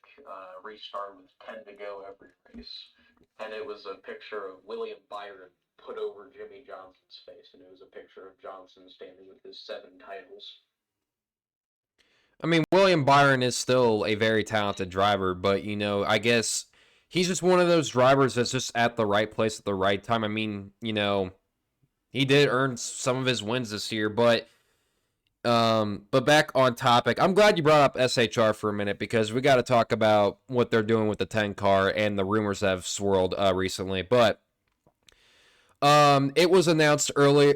restart with 10 to go every race, and it was a picture of William Byron put over Jimmy Johnson's face, and it was a picture of Johnson standing with his 7 titles. I mean, William Byron is still a very talented driver, but, you know, I guess he's just one of those drivers that's just at the right place at the right time. I mean, you know, he did earn some of his wins this year, but back on topic, I'm glad you brought up SHR for a minute because we got to talk about what they're doing with the 10 car and the rumors that have swirled recently, but it was announced early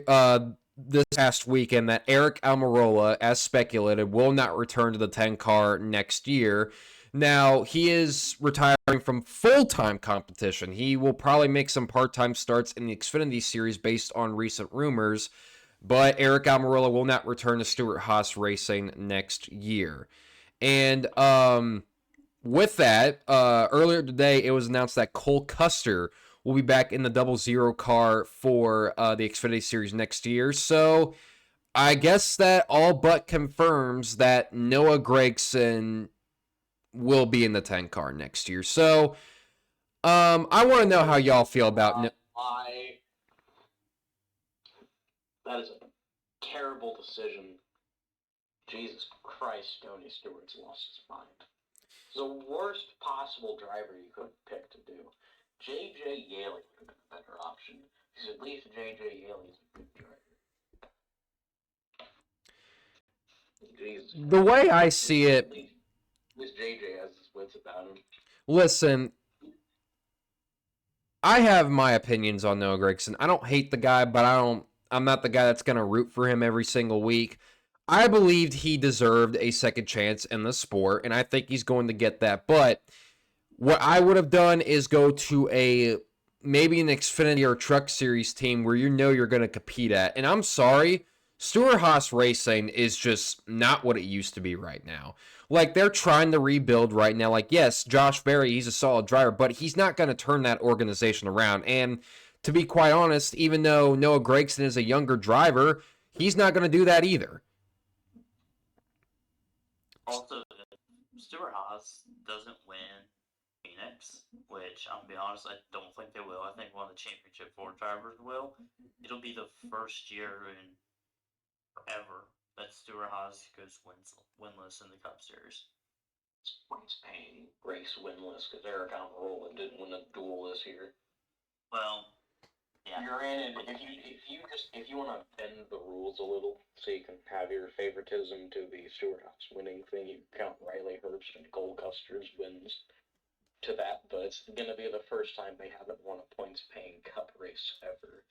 this past weekend that Eric Almirola, as speculated, will not return to the 10 car next year. Now, he is retiring from full-time competition. He will probably make some part-time starts in the Xfinity Series based on recent rumors, but Eric Almirola will not return to Stewart-Haas Racing next year. And with that, earlier today, it was announced that Cole Custer will be back in the 00 car for the Xfinity Series next year. So I guess that all but confirms that Noah Gragson will be in the 10 car next year. So I want to know how y'all feel about... That is a terrible decision. Jesus Christ, Tony Stewart's lost his mind. It's the worst possible driver you could have picked to do. J.J. Yaley would have been a better option, because at least J.J. Yaley's a good driver. Jesus. The way I see it... At least J.J. has his wits about him. Listen, I have my opinions on Noah Gragson. I don't hate the guy, but I'm not the guy that's going to root for him every single week. I believed he deserved a second chance in the sport, and I think he's going to get that, but... What I would have done is go to maybe an Xfinity or Truck Series team where you know you're going to compete at. And I'm sorry, Stewart-Haas Racing is just not what it used to be right now. Like, they're trying to rebuild right now. Like, yes, Josh Berry, he's a solid driver, but he's not going to turn that organization around. And to be quite honest, even though Noah Gragson is a younger driver, he's not going to do that either. Also, if Stewart-Haas doesn't win Phoenix, which I'm gonna be honest, I don't think they will. I think one of the championship 4 drivers will. It'll be the first year in forever that Stewart-Haas goes winless in the Cup Series. Points paying race winless because Eric Almirola didn't win a duel this year. Well, yeah. You're in, and if you want to bend the rules a little, so you can have your favoritism to the Stewart-Haas winning thing, you count Riley Herbst and Cole Custer's wins to that, but it's gonna be the first time they haven't won a points-paying Cup race ever.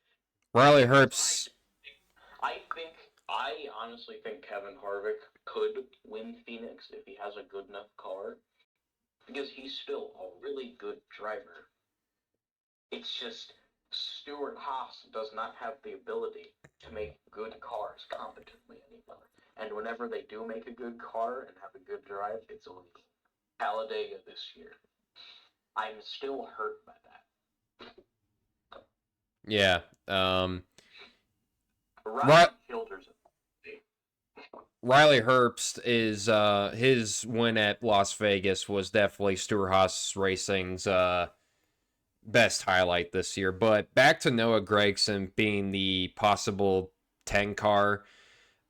Riley Herbst. I honestly think Kevin Harvick could win Phoenix if he has a good enough car, because he's still a really good driver. It's just Stewart-Haas does not have the ability to make good cars competently anymore. And whenever they do make a good car and have a good drive, it's illegal. Talladega this year. I'm still hurt by that. Yeah. Riley Herbst is his win at Las Vegas was definitely Stewart-Haas Racing's best highlight this year. But back to Noah Gragson being the possible 10 car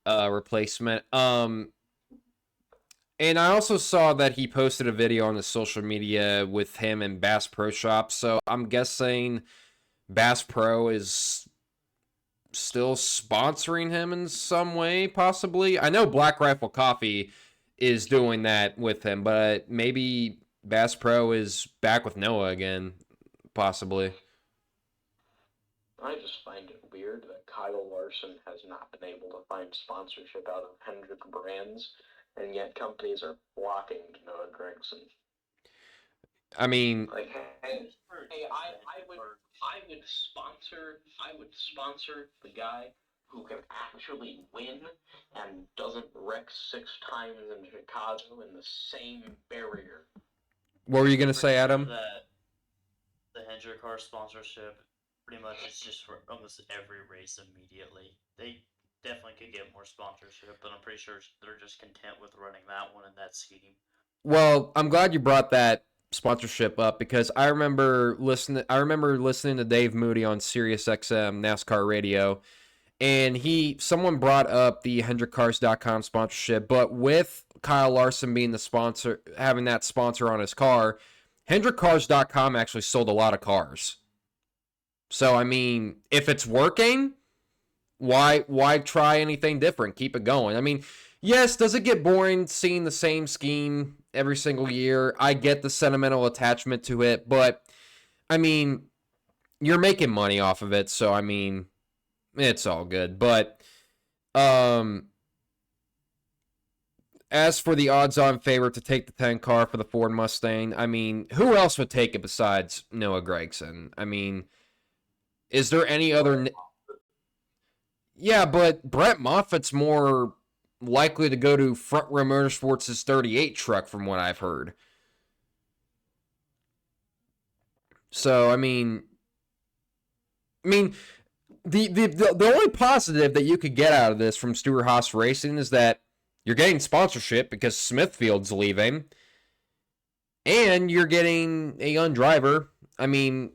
replacement. And I also saw that he posted a video on the social media with him and Bass Pro Shop. So I'm guessing Bass Pro is still sponsoring him in some way, possibly. I know Black Rifle Coffee is doing that with him, but maybe Bass Pro is back with Noah again, possibly. I just find it weird that Kyle Larson has not been able to find sponsorship out of Hendrick Brands, and yet companies are flocking to Noah Gragson. I mean, like, hey, I would sponsor the guy who can actually win and doesn't wreck 6 times in Chicago in the same barrier. What were you gonna say, Adam? That the Hendrick car sponsorship pretty much is just for almost every race immediately. They definitely could get more sponsorship, but I'm pretty sure they're just content with running that one and that scheme. Well, I'm glad you brought that sponsorship up because I remember listening to Dave Moody on SiriusXM NASCAR radio, and someone brought up the HendrickCars.com sponsorship, but with Kyle Larson being the sponsor, having that sponsor on his car, HendrickCars.com actually sold a lot of cars. So I mean, if it's working, why try anything different? Keep it going. I mean, yes, does it get boring seeing the same scheme every single year? I get the sentimental attachment to it, but I mean, you're making money off of it, so I mean, it's all good. But as for the odds-on favorite to take the 10 car for the Ford Mustang, I mean, who else would take it besides Noah Gragson? I mean, is there any other? Yeah, but Brett Moffitt's more likely to go to Front Row Motorsports' 38 truck, from what I've heard. So, I mean, the only positive that you could get out of this from Stewart-Haas Racing is that you're getting sponsorship because Smithfield's leaving, and you're getting a young driver. I mean,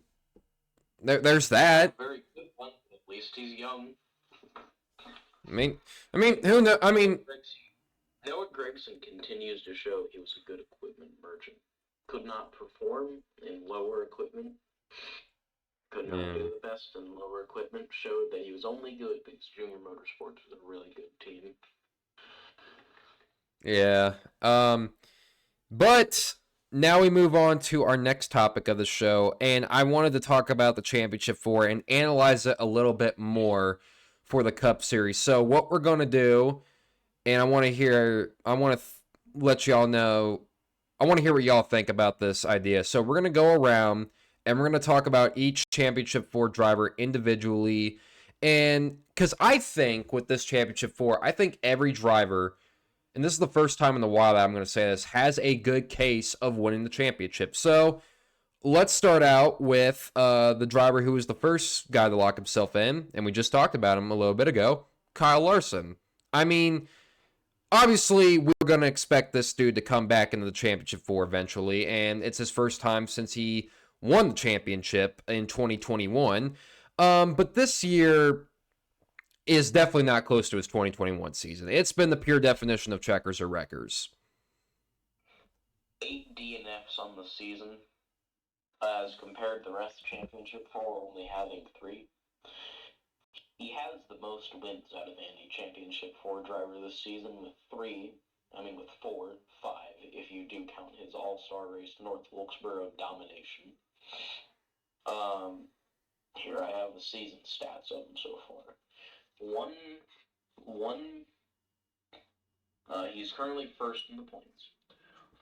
there's that. Very good one. At least he's young. I mean, who knows? I mean, Noah Gragson continues to show he was a good equipment merchant. Could not perform in lower equipment. Could not do the best in lower equipment. Showed that he was only good because Junior Motorsports was a really good team. Yeah. But now we move on to our next topic of the show, and I wanted to talk about the Championship 4 and analyze it a little bit more for the Cup Series. So what we're going to do, and I want to let y'all know, I want to hear what y'all think about this idea. So we're going to go around, and we're going to talk about each Championship 4 driver individually, And because I think with this championship four, I think every driver, and this is the first time in a while that I'm going to say this, has a good case of winning the championship. So let's start out with the driver who was the first guy to lock himself in, and we just talked about him a little bit ago, Kyle Larson. I mean, obviously, we're going to expect this dude to come back into the championship four eventually, and it's his first time since he won the championship in 2021. But this year is definitely not close to his 2021 season. It's been the pure definition of checkers or wreckers. 8 DNFs on the season, as compared to the rest of the championship four only having 3. He has the most wins out of any championship four driver this season with 4, 5, if you do count his all-star race North Wilkesboro domination. Here I have the season stats of him so far. He's currently first in the points.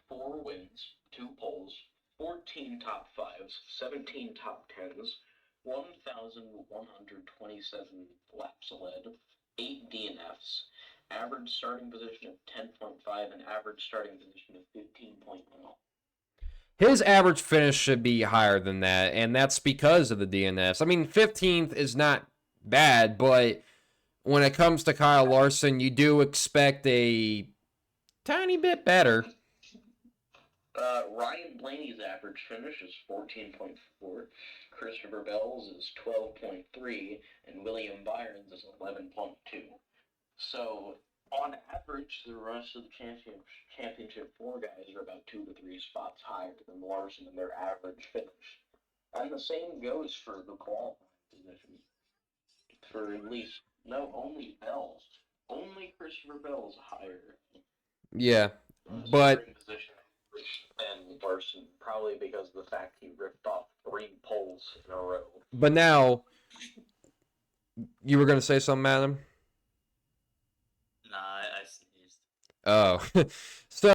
4 wins, 2 poles, 14 top 5s, 17 top 10s, 1,127 laps led, 8 DNFs, average starting position of 10.5, and average starting position of 15.0. His average finish should be higher than that, and that's because of the DNFs. I mean, 15th is not bad, but when it comes to Kyle Larson, you do expect a tiny bit better. Ryan Blaney's average finish is 14.4, Christopher Bell's is 12.3, and William Byron's is 11.2. So, on average, the rest of the championship four guys are about 2 to 3 spots higher than Larson in their average finish. And the same goes for the qualifying position. For at least, no, only Bell's. Only Christopher Bell's higher. Yeah, but Position and Larson, probably because of the fact he ripped off 3 poles in a row. But now, you were going to say something, Adam? Nah, I sneezed. Oh, so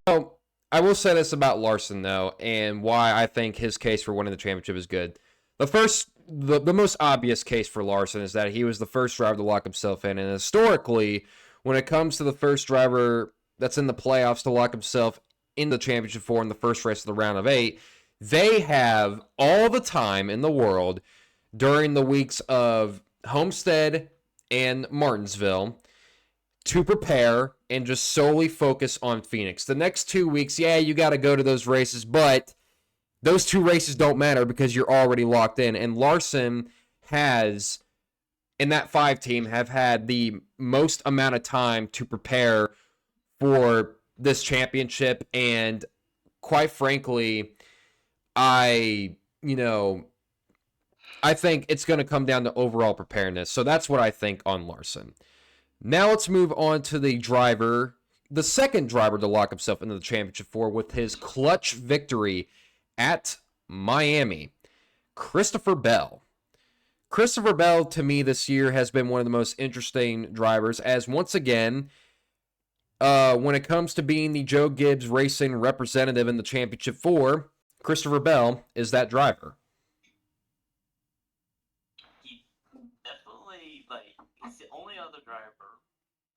I will say this about Larson though, and why I think his case for winning the championship is good. The most obvious case for Larson is that he was the first driver to lock himself in, and historically, when it comes to the first driver that's in the playoffs to lock himself in the championship four in the first race of the round of 8, they have all the time in the world during the weeks of Homestead and Martinsville to prepare and just solely focus on Phoenix. The next 2 weeks, yeah, you got to go to those races, but those 2 races don't matter because you're already locked in. And Larson has, in that 5 team, have had the most amount of time to prepare for this championship. And quite frankly, I think it's going to come down to overall preparedness. So that's what I think on Larson. Now let's move on to the second driver to lock himself into the championship four with his clutch victory at Miami, Christopher Bell. Christopher Bell, to me, this year has been one of the most interesting drivers, as once again, when it comes to being the Joe Gibbs Racing representative in the championship four, Christopher Bell is that driver. He definitely, he's the only other driver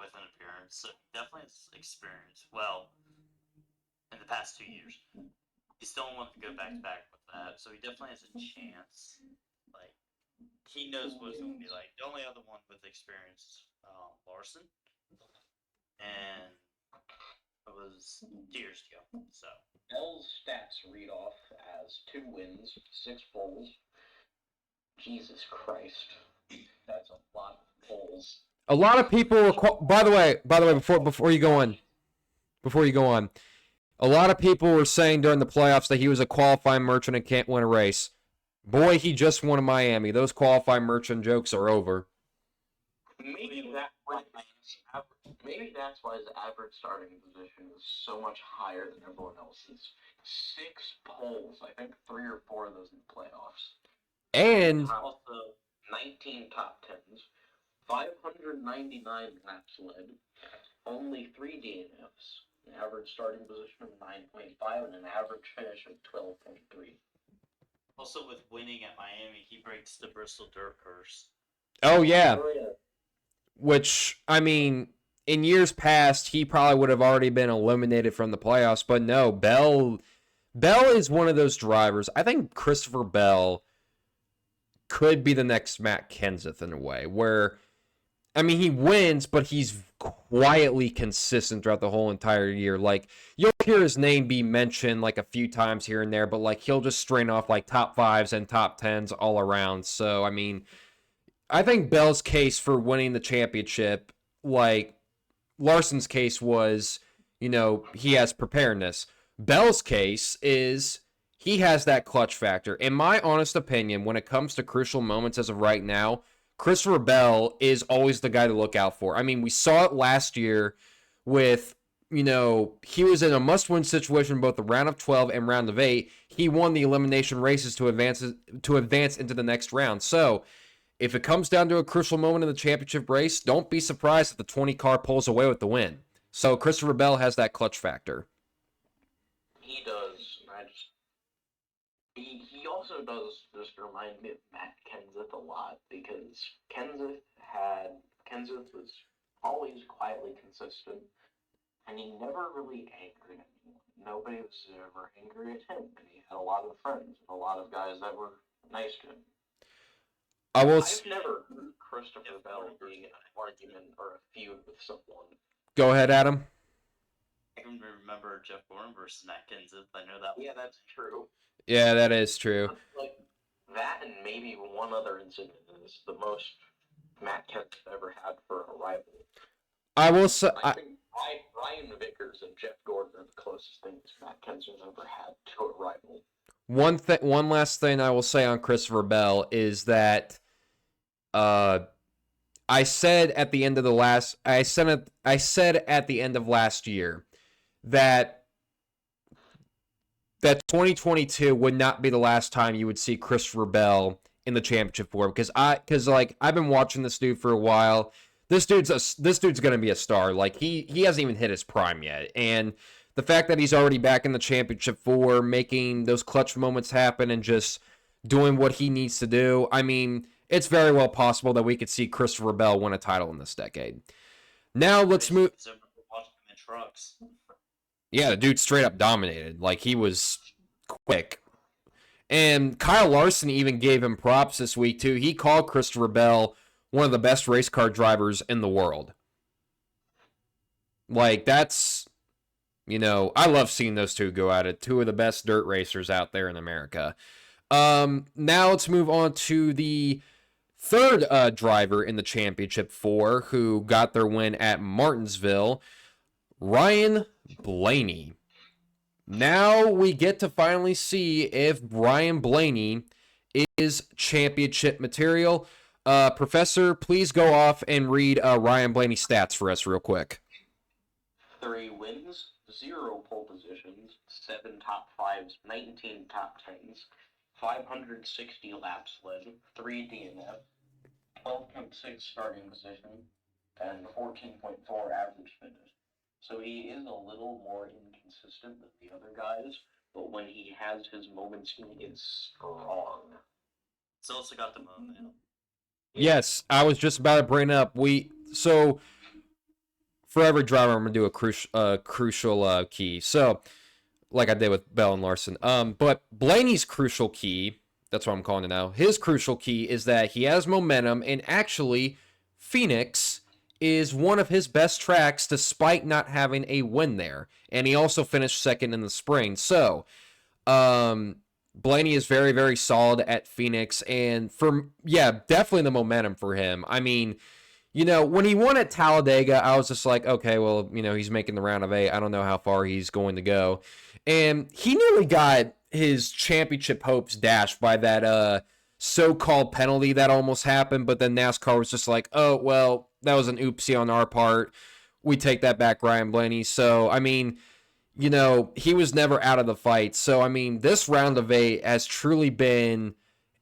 with an appearance, so he definitely has experience. Well, in the past 2 years. He still wants to go back to back with that, so he definitely has a chance. He knows what it's going to be like. The only other one with experience, Larson, and it was 2 years ago. So Bell's stats read off as 2 wins, 6 poles. Jesus Christ, that's a lot of poles. A lot of people were. By the way, before you go on, a lot of people were saying during the playoffs that he was a qualifying merchant and can't win a race. Boy, he just won in Miami. Those qualifying merchant jokes are over. Maybe that's why his average starting position is so much higher than everyone else's. 6 poles, I think 3 or 4 of those in the playoffs. And also 19 top 10s, 599 laps led, only 3 DNFs, an average starting position of 9.5, and an average finish of 12.3. Also, with winning at Miami, he breaks the Bristol Dirt curse. Oh yeah, Oh, yeah. which I mean, in years past, he probably would have already been eliminated from the playoffs, but no, Bell is one of those drivers. I think Christopher Bell could be the next Matt Kenseth in a way, where I mean, he wins, but he's quietly consistent throughout the whole entire year. Like, you'll hear his name be mentioned like a few times here and there, but like he'll just strain off like top fives and top tens all around. So, I mean, I think Bell's case for winning the championship, like Larson's case was, he has preparedness. Bell's case is he has that clutch factor. In my honest opinion, when it comes to crucial moments as of right now, Christopher Bell is always the guy to look out for. I mean, we saw it last year with, he was in a must-win situation both the round of 12 and round of 8. He won the elimination races to advance into the next round. So, if it comes down to a crucial moment in the championship race, don't be surprised if the 20 car pulls away with the win. So Christopher Bell has that clutch factor. He does. He also does just remind me of Matt Kenseth a lot because Kenseth was always quietly consistent, and he never really angered anyone. Nobody was ever angry at him, and he had a lot of friends and a lot of guys that were nice to him. I will. I've never heard Christopher Bell being in an argument or a feud with someone. Go ahead, Adam. I can remember Jeff Gordon versus Matt Kenseth. I know that. Yeah, that's true. Yeah, that is true. Like that, and maybe one other incident is the most Matt Kenseth ever had for a rival. I will say. I think Ryan Vickers and Jeff Gordon are the closest things Matt Kenseth ever had to a rival. One last thing I will say on Christopher Bell is that I said at the end of last year that 2022 would not be the last time you would see Christopher Bell in the championship four because I've been watching this dude for a while. This dude's gonna be a star. Like he hasn't even hit his prime yet, and the fact that he's already back in the championship four, making those clutch moments happen, and just doing what he needs to do. I mean, it's very well possible that we could see Christopher Bell win a title in this decade. Now let's move. Trucks. Yeah, the dude straight up dominated. Like he was quick. And Kyle Larson even gave him props this week too. He called Christopher Bell one of the best race car drivers in the world. Like that's, I love seeing those two go at it. Two of the best dirt racers out there in America. Now let's move on to the third driver in the championship four who got their win at Martinsville, Ryan Blaney. Now we get to finally see if Ryan Blaney is championship material. Professor, please go off and read Ryan Blaney's stats for us real quick. 3 wins, 0 pole positions, 7 top 5s, 19 top 10s, 560 laps led, 3 DNF, 12.6 starting position, and 14.4 average finish. So he is a little more inconsistent than the other guys, but when he has his moments, he is strong. He's also got the momentum. Yes, I was just about to bring up. So for every driver, I'm gonna do a crucial key. So, like I did with Bell and Larson. But Blaney's crucial key, that's what I'm calling it now. His crucial key is that he has momentum, and actually, Phoenix is one of his best tracks despite not having a win there. And he also finished second in the spring. So, Blaney is very, very solid at Phoenix. And definitely the momentum for him. I mean, when he won at Talladega, I was just like, okay, well, he's making the round of 8. I don't know how far he's going to go. And he nearly got his championship hopes dashed by that so-called penalty that almost happened. But then NASCAR was just like, oh, well, that was an oopsie on our part. We take that back, Ryan Blaney. So, I mean, he was never out of the fight. So, I mean, this round of 8 has truly been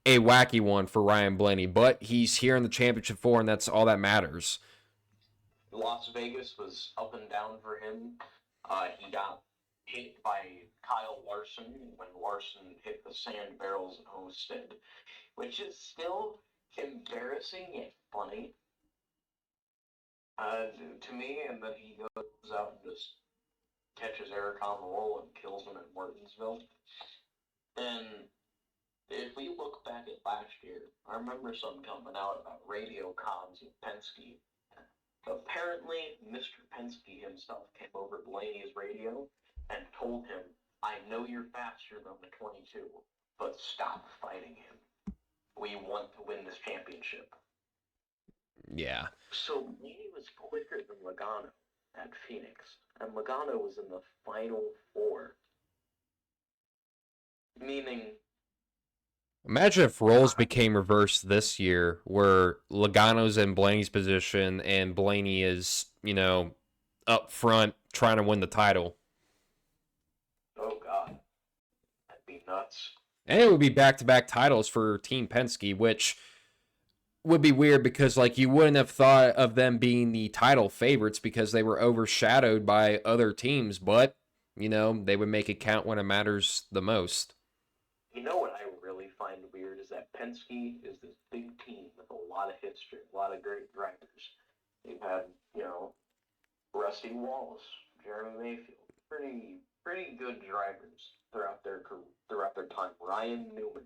a wacky one for Ryan Blaney, but he's here in the championship four, and that's all that matters. Las Vegas was up and down for him. He got hit by Kyle Larson when Larson hit the sand barrels in Homestead, which is still embarrassing yet funny to me, and then he goes out and just catches Eric on the roll and kills him at Martinsville. And if we look back at last year, I remember something coming out about radio comms with Penske. Apparently, Mr. Penske himself came over Blaney's radio and told him, I know you're faster than the 22, but stop fighting him. We want to win this championship. Yeah. So Blaney was quicker than Logano at Phoenix, and Logano was in the final four. Meaning, Imagine if roles became reversed this year, where Logano's in Blaney's position and Blaney is, up front trying to win the title. oh God, that'd be nuts. And it would be back-to-back titles for Team Penske, which would be weird because, you wouldn't have thought of them being the title favorites because they were overshadowed by other teams, but, they would make it count when it matters the most. You know what I really find weird is that Penske is this big team with a lot of history, a lot of great drivers. They've had, Rusty Wallace, Jeremy Mayfield, pretty good drivers throughout their time. Ryan Newman,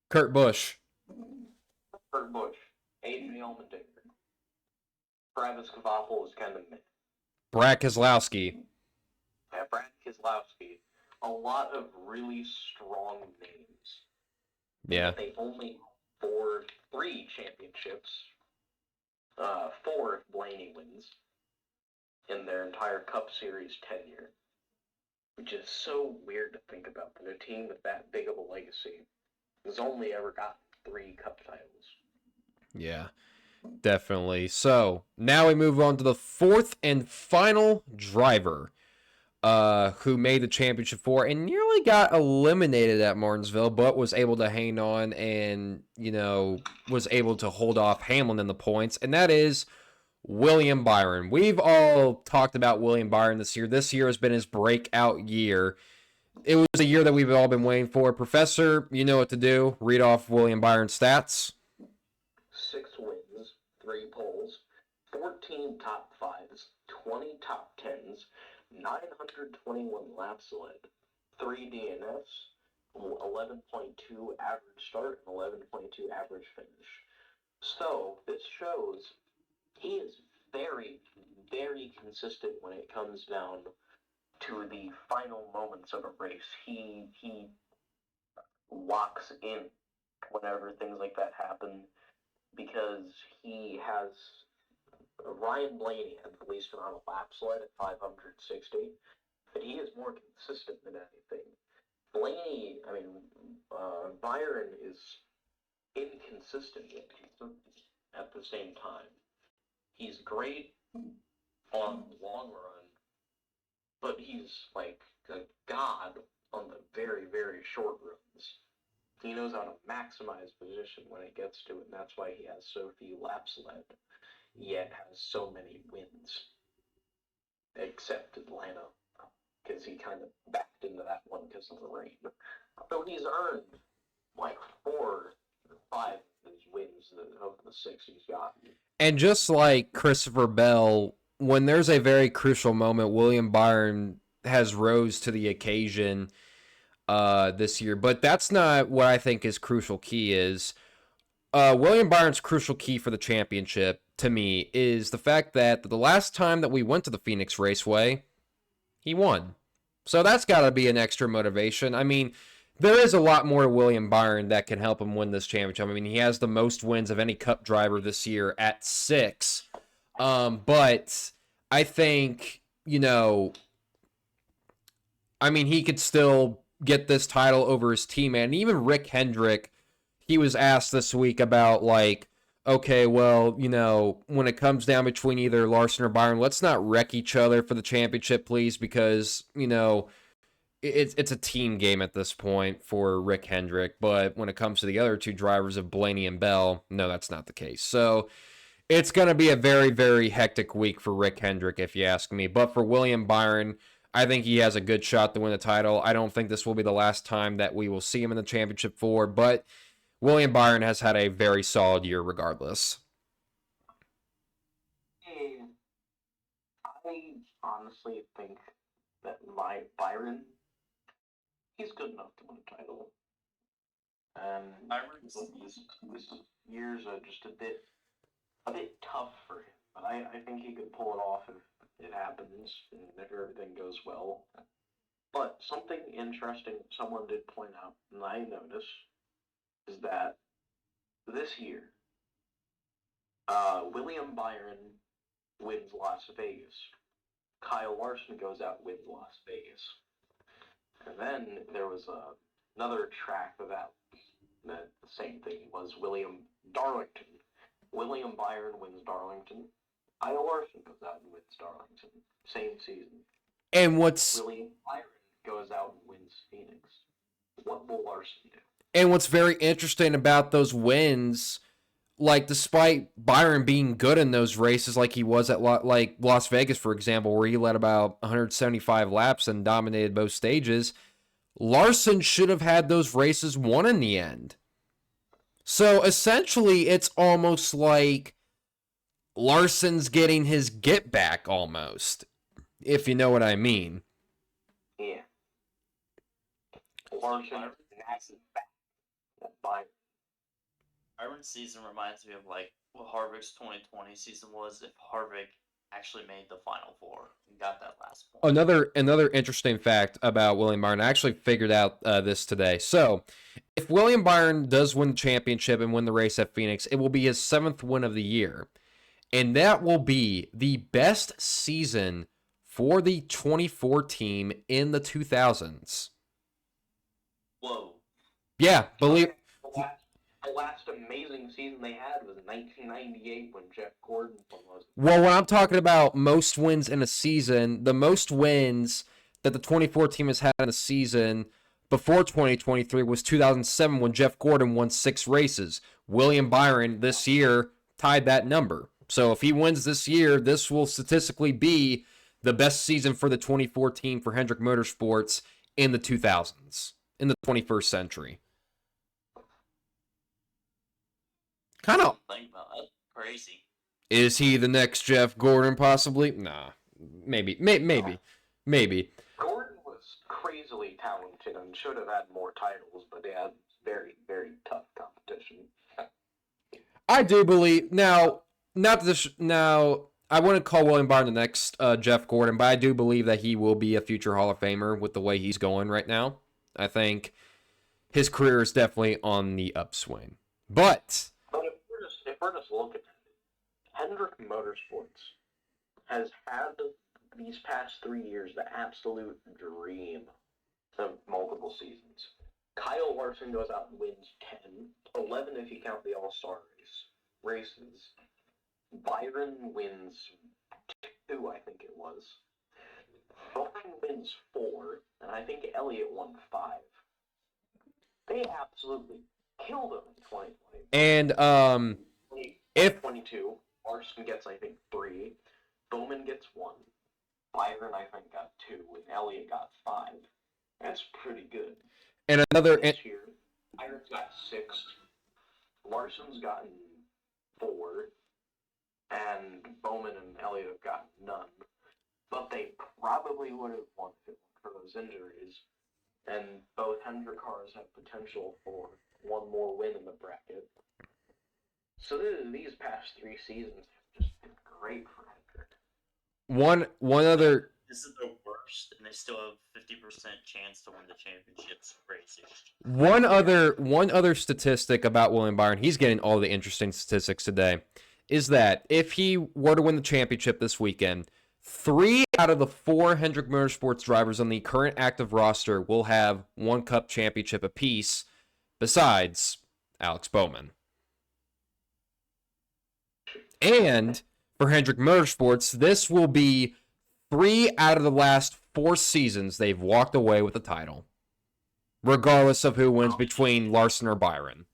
Kurt Busch. Kurt Busch, Adrian Allmendinger, Travis Kvappel is kind of meh. Brad Keselowski. Brad Keselowski. A lot of really strong names. Yeah. They only have 3 championships. 4 if Blaney wins in their entire Cup Series tenure. Which is so weird to think about that a team with that big of a legacy has only ever got 3 Cup titles. Yeah, definitely. So, now we move on to the 4th and final driver, who made the championship 4 and nearly got eliminated at Martinsville, but was able to hang on and, was able to hold off Hamlin in the points, and that is William Byron. We've all talked about William Byron this year. This year has been his breakout year. It was a year that we've all been waiting for. Professor, you know what to do. Read off William Byron's stats. 6 wins, 3 poles, 14 top 5s, 20 top 10s, 921 laps led, 3 DNFs, 11.2 average start, and 11.2 average finish. So, this shows he is very, very consistent when it comes down to the final moments of a race. He locks in whenever things like that happen because he has Ryan Blaney had the least amount of laps led at 560, but he is more consistent than anything. Byron is inconsistent yet consistent at the same time. He's great on the long run, but he's like a god on the very, very short runs. He knows how to maximize position when it gets to it, and that's why he has so few laps led, yet has so many wins. Except Atlanta, because he kind of backed into that one because of the rain. So he's earned like 4 or 5 of his wins of the 6 he's gotten. And just like Christopher Bell, when there's a very crucial moment, William Byron has rose to the occasion this year. But that's not what I think his crucial key is. William Byron's crucial key for the championship, to me, is the fact that the last time that we went to the Phoenix Raceway, he won. So that's got to be an extra motivation. I mean, there is a lot more to William Byron that can help him win this championship. I mean, he has the most wins of any Cup driver this year at 6. But I think, he could still get this title over his teammate. And even Rick Hendrick, he was asked this week about, okay, well, when it comes down between either Larson or Byron, let's not wreck each other for the championship, please, because, it's a team game at this point for Rick Hendrick. But when it comes to the other 2 drivers of Blaney and Bell, no, that's not the case. So it's going to be a very, very hectic week for Rick Hendrick, if you ask me. But for William Byron, I think he has a good shot to win the title. I don't think this will be the last time that we will see him in the championship 4, but William Byron has had a very solid year regardless. I honestly think that my Byron, he's good enough to win a title. And this year's just a bit tough for him. But I think he could pull it off if it happens and if everything goes well. But something interesting someone did point out, and I noticed, is that this year, William Byron wins Las Vegas. Kyle Larson goes out and wins Las Vegas. And then there was another track of that the same thing was William Darlington. William Byron wins Darlington. Kyle Larson goes out and wins Darlington. Same season. And what's William Byron goes out and wins Phoenix. What will Larson do? And what's very interesting about those wins, like despite Byron being good in those races, like he was at like Las Vegas, for example, where he led about 175 laps and dominated both stages, Larson should have had those races won in the end. So essentially, it's almost like Larson's getting his get back almost, if you know what I mean. Yeah. Larson knacks it back. Byron. Byron's season reminds me of like what Harvick's 2020 season was if Harvick actually made the Final Four and got that last point. Another interesting fact about William Byron, I actually figured out this today. So, if William Byron does win the championship and win the race at Phoenix, it will be his 7th win of the year. And that will be the best season for the 24 team in the 2000s. Whoa. Yeah, believe... The last amazing season they had was 1998 when Jeff Gordon was. Well, when I'm talking about most wins in a season, the most wins that the 24 team has had in a season before 2023 was 2007 when Jeff Gordon won 6 races. William Byron this year tied that number. So if he wins this year, this will statistically be the best season for the 24 team for Hendrick Motorsports in the 2000s, in the 21st century. Kind of. Think about that. Crazy. Is he the next Jeff Gordon? Possibly. Nah. Maybe. Gordon was crazily talented and should have had more titles, but they had very, very tough competition. I do believe now. Now, I wouldn't call William Byron the next Jeff Gordon, but I do believe that he will be a future Hall of Famer with the way he's going right now. I think his career is definitely on the upswing. But if we're just looking at it, Hendrick Motorsports has had these past 3 years the absolute dream of multiple seasons. Kyle Larson goes out and wins 10, 11 if you count the All-Star races. Byron wins 2, I think it was. Bowman wins 4, and I think Elliott won 5. They absolutely killed him in 2020. And if 22, Larson gets I think 3, Bowman gets 1, Byron I think got 2, and Elliott got 5. That's pretty good. And another this year, Byron's got 6, Larson's gotten 4, and Bowman and Elliott have gotten none. But they probably would have won if it weren't for those injuries. And both Hendrick cars have potential for one more win in the bracket. So these past 3 seasons have just been great for Hendrick. one other. This is the worst, and they still have 50% chance to win the championships. Crazy. One other statistic about William Byron, he's getting all the interesting statistics today, is that if he were to win the championship this weekend, 3 out of the 4 Hendrick Motorsports drivers on the current active roster will have one Cup championship apiece, besides Alex Bowman. And for Hendrick Motorsports, this will be 3 out of the last 4 seasons they've walked away with the title, regardless of who wins between Larson or Byron.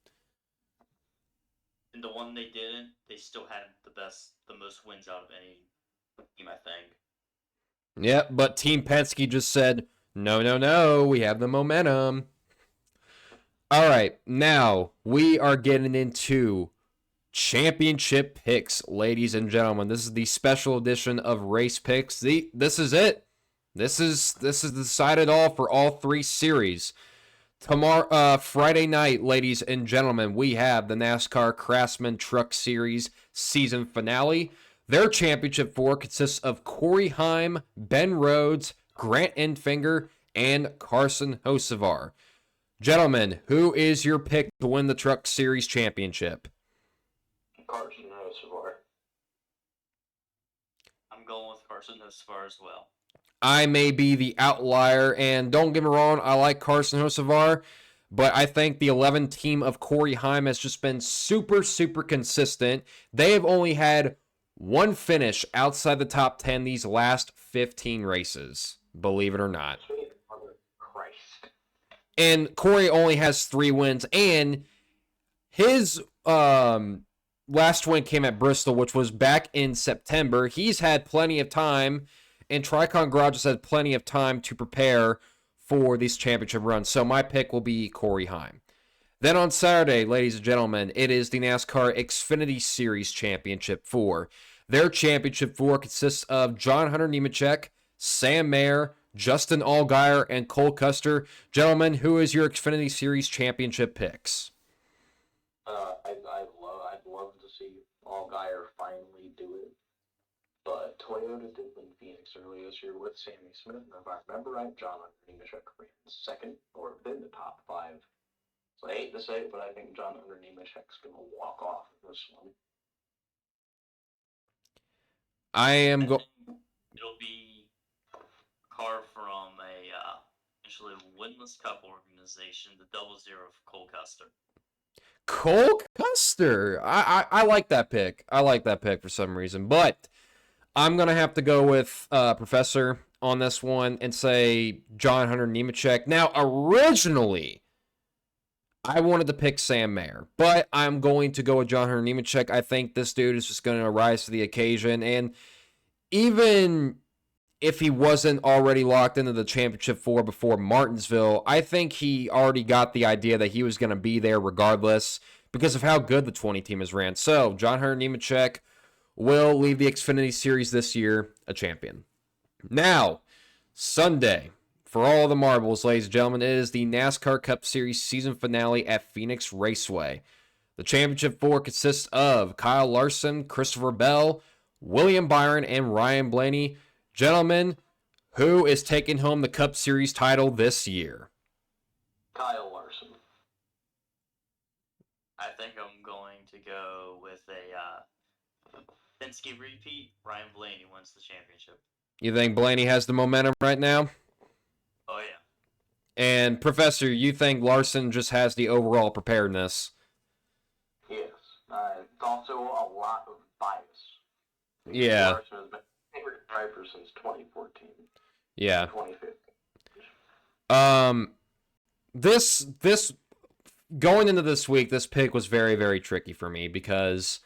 And the one they didn't, they still had the most wins out of any team, I think. Yep, but Team Penske just said, no, we have the momentum. All right, now we are getting into championship picks, ladies and gentlemen. This is the special edition of Race Picks. This is it. This is decided all for all three series. Tomorrow, Friday night, ladies and gentlemen, we have the NASCAR Craftsman Truck Series season finale. Their championship four consists of Corey Heim, Ben Rhodes, Grant Enfinger, and Carson Hocevar. Gentlemen, who is your pick to win the Truck Series championship? Carson Hocevar. I'm going with Carson Hocevar as well. I may be the outlier, and don't get me wrong, I like Carson Hocevar, but I think the 11 team of Corey Heim has just been super, super consistent. They have only had one finish outside the top 10 these last 15 races, believe it or not. Christ. And Corey only has 3 wins, and his last win came at Bristol, which was back in September. He's had plenty of time, and Tricon Garage has had plenty of time to prepare for these championship runs. So my pick will be Corey Heim. Then on Saturday, ladies and gentlemen, it is the NASCAR Xfinity Series Championship 4. Their Championship 4 consists of John Hunter Nemechek, Sam Mayer, Justin Allgaier, and Cole Custer. Gentlemen, who is your Xfinity Series Championship picks? I'd love to see Allgaier finally do it. But Toyota did win Phoenix early this year with Sammy Smith. And if I remember right, John Hunter Nemechek ran second or in the top 5. So I hate to say it, but I think John Hunter Nemechek's going to walk off in this one. It'll be a car from a actually winless cup organization, the 00 of Cole Custer. Cole Custer. I like that pick. I like that pick for some reason. But I'm going to have to go with Professor on this one and say John Hunter Nemechek. Now, originally, I wanted to pick Sam Mayer, but I'm going to go with John Hunter Nemechek. I think this dude is just going to rise to the occasion. And even if he wasn't already locked into the championship 4 before Martinsville, I think he already got the idea that he was going to be there regardless because of how good the 20 team has ran. So, John Hunter Nemechek will leave the Xfinity Series this year a champion. Now, Sunday, for all the marbles, ladies and gentlemen, it is the NASCAR Cup Series season finale at Phoenix Raceway. The championship 4 consists of Kyle Larson, Christopher Bell, William Byron, and Ryan Blaney. Gentlemen, who is taking home the Cup Series title this year? Kyle Larson. I think I'm going to go with a Penske repeat. Ryan Blaney wins the championship. You think Blaney has the momentum right now? Oh, yeah. And Professor, you think Larson just has the overall preparedness? Yes. It's also a lot of bias. Yeah. Larson has been my favorite driver since 2014. Yeah. 2015. This going into this week, this pick was very, very tricky for me because,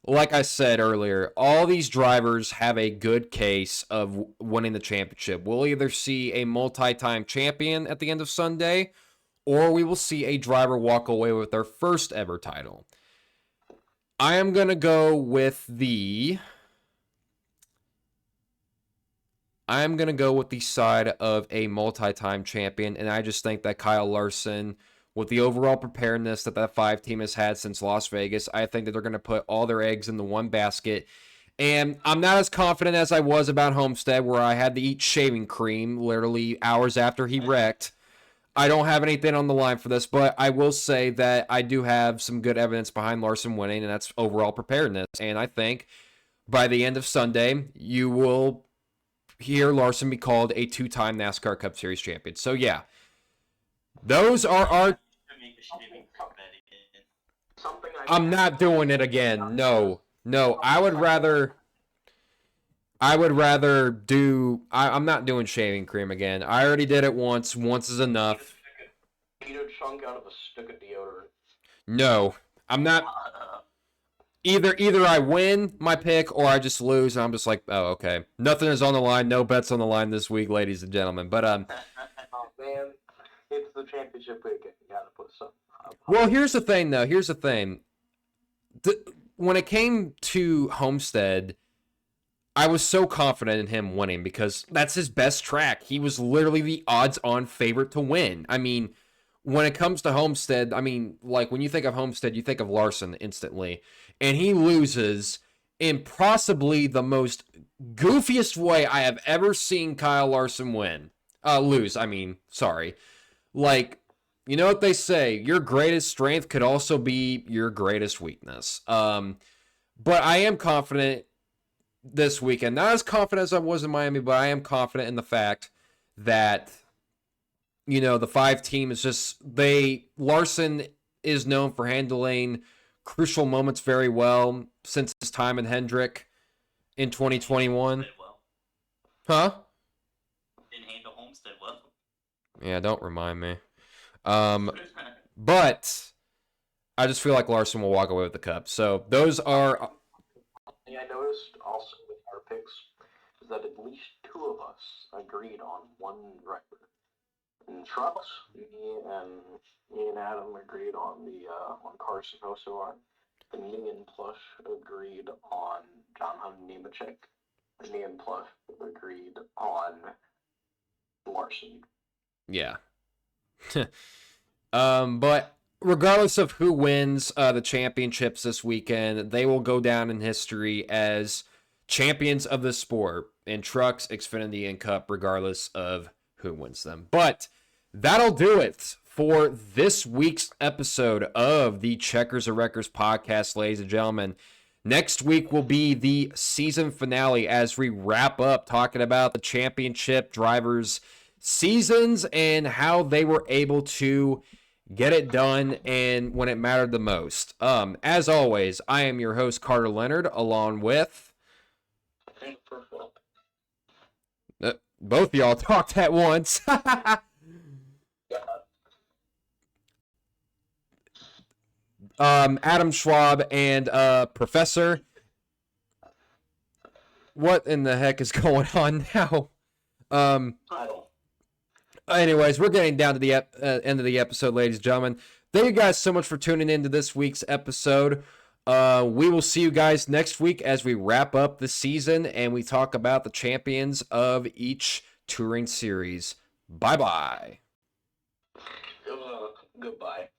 like I said earlier, all these drivers have a good case of winning the championship. We'll either see a multi-time champion at the end of Sunday, or we will see a driver walk away with their first ever title. I am going to go with the side of a multi-time champion, and I just think that Kyle Larson, with the overall preparedness that 5 team has had since Las Vegas, I think that they're going to put all their eggs in the one basket. And I'm not as confident as I was about Homestead, where I had to eat shaving cream literally hours after he wrecked. I don't have anything on the line for this, but I will say that I do have some good evidence behind Larson winning, and that's overall preparedness. And I think by the end of Sunday, you will hear Larson be called a 2-time NASCAR Cup Series champion. So, yeah, those are our... I'm not doing it again. No. I would rather do... I'm not doing shaving cream again. I already did it once. Once is enough. Eat a chunk out of a stick of deodorant. No, I'm not... Either I win my pick or I just lose, and I'm just like, oh, okay. Nothing is on the line. No bets on the line this week, ladies and gentlemen. But Oh, man. It's the championship weekend. You gotta put So, Well, here's the thing, though. Here's the thing. When it came to Homestead, I was so confident in him winning because that's his best track. He was literally the odds-on favorite to win. I mean, when it comes to Homestead, I mean, like when you think of Homestead, you think of Larson instantly. And he loses in possibly the most goofiest way I have ever seen Kyle Larson lose, I mean, sorry. Like, you know what they say, your greatest strength could also be your greatest weakness. But I am confident this weekend. Not as confident as I was in Miami, but I am confident in the fact that, you know, the 5 team is just, Larson is known for handling crucial moments very well since his time in Hendrick in 2021. Well. Huh? Didn't handle Homestead well. Yeah, don't remind me. But I just feel like Larson will walk away with the cup. So those are. Yeah, I noticed also with our picks is that at least 2 of us agreed on one driver. In trucks, me and Adam agreed on on Carson Hocevar. And me and Plush agreed on John Hunt Nemechek. And me and Plush agreed on Larson. Yeah. But regardless of who wins the championships this weekend, they will go down in history as champions of the sport in trucks, Xfinity, and Cup, regardless of who wins them. But that'll do it for this week's episode of the Checkers or Wreckers podcast, ladies and gentlemen. Next week will be the season finale as we wrap up talking about the championship drivers' seasons and how they were able to get it done and when it mattered the most. As always, I am your host, Carter Leonard, along with... both of y'all talked at once. Adam Schwab and Professor. What in the heck is going on now? Anyways, we're getting down to the end of the episode, ladies and gentlemen. Thank you guys so much for tuning into this week's episode. We will see you guys next week as we wrap up the season and we talk about the champions of each touring series. Bye-bye. Goodbye.